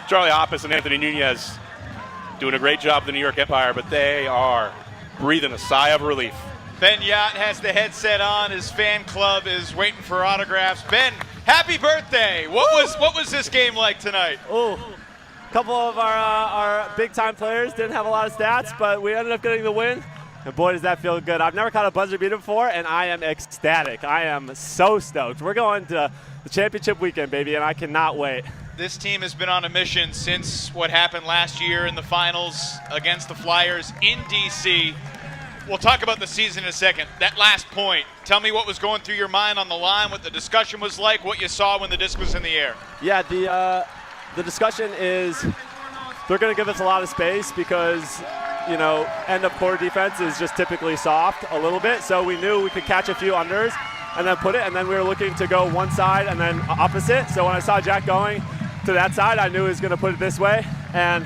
Charlie Hoppus and Anthony Nunez doing a great job of the New York Empire, but they are breathing a sigh of relief. Ben Yacht has the headset on. His fan club is waiting for autographs. Ben, happy birthday. What was this game like tonight? Oh, a couple of our big-time players didn't have a lot of stats, but we ended up getting the win. And boy, does that feel good. I've never caught a buzzer beater before, and I am ecstatic. I am so stoked. We're going to the championship weekend, baby, and I cannot wait. This team has been on a mission since what happened last year in the finals against the Flyers in D.C. We'll talk about the season in a second. That last point, tell me what was going through your mind on the line, what the discussion was like, what you saw when the disc was in the air. Yeah, the discussion is they're going to give us a lot of space because, you know, end of quarter defense is just typically soft a little bit. So we knew we could catch a few unders and then put it, and then we were looking to go one side and then opposite. So when I saw Jack going to that side, I knew he was going to put it this way. And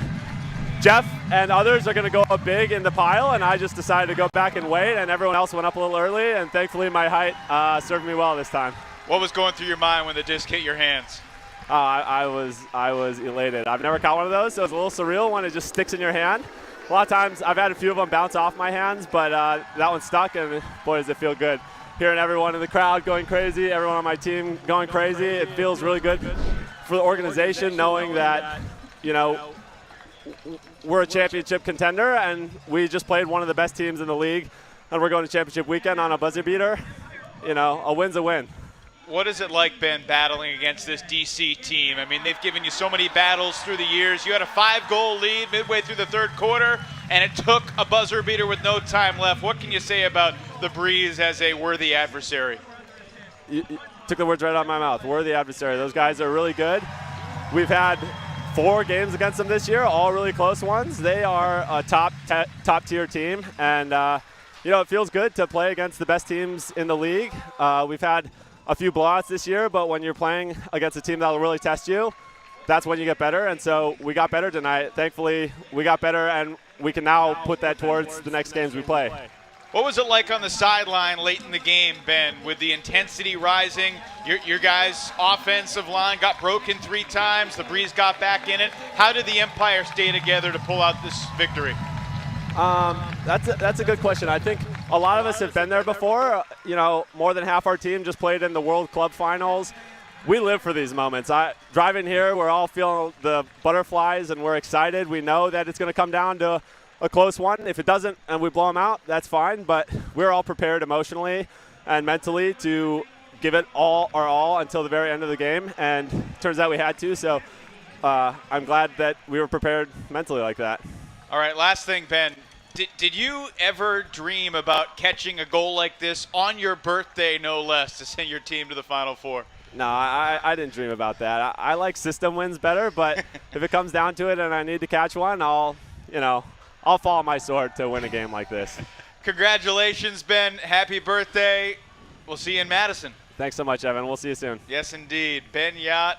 Jeff and others are going to go up big in the pile, and I just decided to go back and wait, and everyone else went up a little early, and thankfully my height served me well this time. What was going through your mind when the disc hit your hands? I was elated. I've never caught one of those, so it's a little surreal when it just sticks in your hand. A lot of times I've had a few of them bounce off my hands, but that one stuck, and boy, does it feel good. Hearing everyone in the crowd going crazy, everyone on my team going crazy, it feels really good for the organization knowing that, you know, we're a championship contender, and we just played one of the best teams in the league, and we're going to championship weekend on a buzzer beater. You know, a win's a win. What is it like, Ben, battling against this D.C. team? I mean, they've given you so many battles through the years. You had a 5-goal lead midway through the third quarter, and it took a buzzer beater with no time left. What can you say about the Breeze as a worthy adversary? You took the words right out of my mouth. Worthy adversary. Those guys are really good. We've had 4 games against them this year, all really close ones. They are a top-tier team, and you know, it feels good to play against the best teams in the league. We've had a few blowouts this year, but when you're playing against a team that will really test you, that's when you get better, and so we got better tonight. Thankfully, we got better, and we can now put that towards the next games we play. What was it like on the sideline late in the game, Ben, with the intensity rising? Your guys' offensive line got broken 3 times. The Breeze got back in it. How did the Empire stay together to pull out this victory? That's a good question. I think a lot of us have been there before. You know, more than half our team just played in the World Club Finals. We live for these moments. Driving here, we're all feeling the butterflies, and we're excited. We know that it's going to come down to a close one. If it doesn't and we blow them out, that's fine. But we're all prepared emotionally and mentally to give it all our all until the very end of the game. And it turns out we had to. So I'm glad that we were prepared mentally like that. All right, last thing, Ben. Did you ever dream about catching a goal like this on your birthday, no less, to send your team to the Final Four? No, I didn't dream about that. I like system wins better, but if it comes down to it and I need to catch one, I'll fall on my sword to win a game like this. Congratulations, Ben. Happy birthday. We'll see you in Madison. Thanks so much, Evan. We'll see you soon. Yes, indeed. Ben Yacht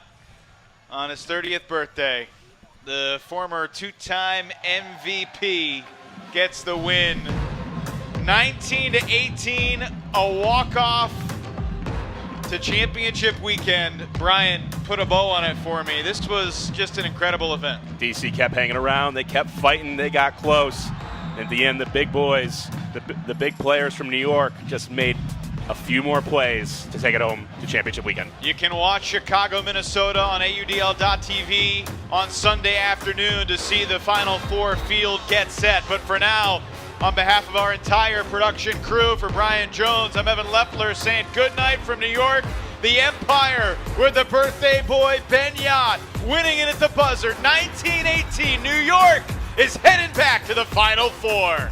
on his 30th birthday. The former 2-time MVP gets the win. 19-18, a walk-off to championship weekend. Brian put a bow on it for me. This was just an incredible event. DC kept hanging around. They kept fighting. They got close. At the end, the big boys, the big players from New York just made a few more plays to take it home to championship weekend. You can watch Chicago, Minnesota on AUDL.tv on Sunday afternoon to see the Final Four field get set. But for now, on behalf of our entire production crew, for Brian Jones, I'm Evan Leffler saying good night from New York. The Empire with the birthday boy Ben Yacht winning it at the buzzer. 1918, New York is headed back to the Final Four.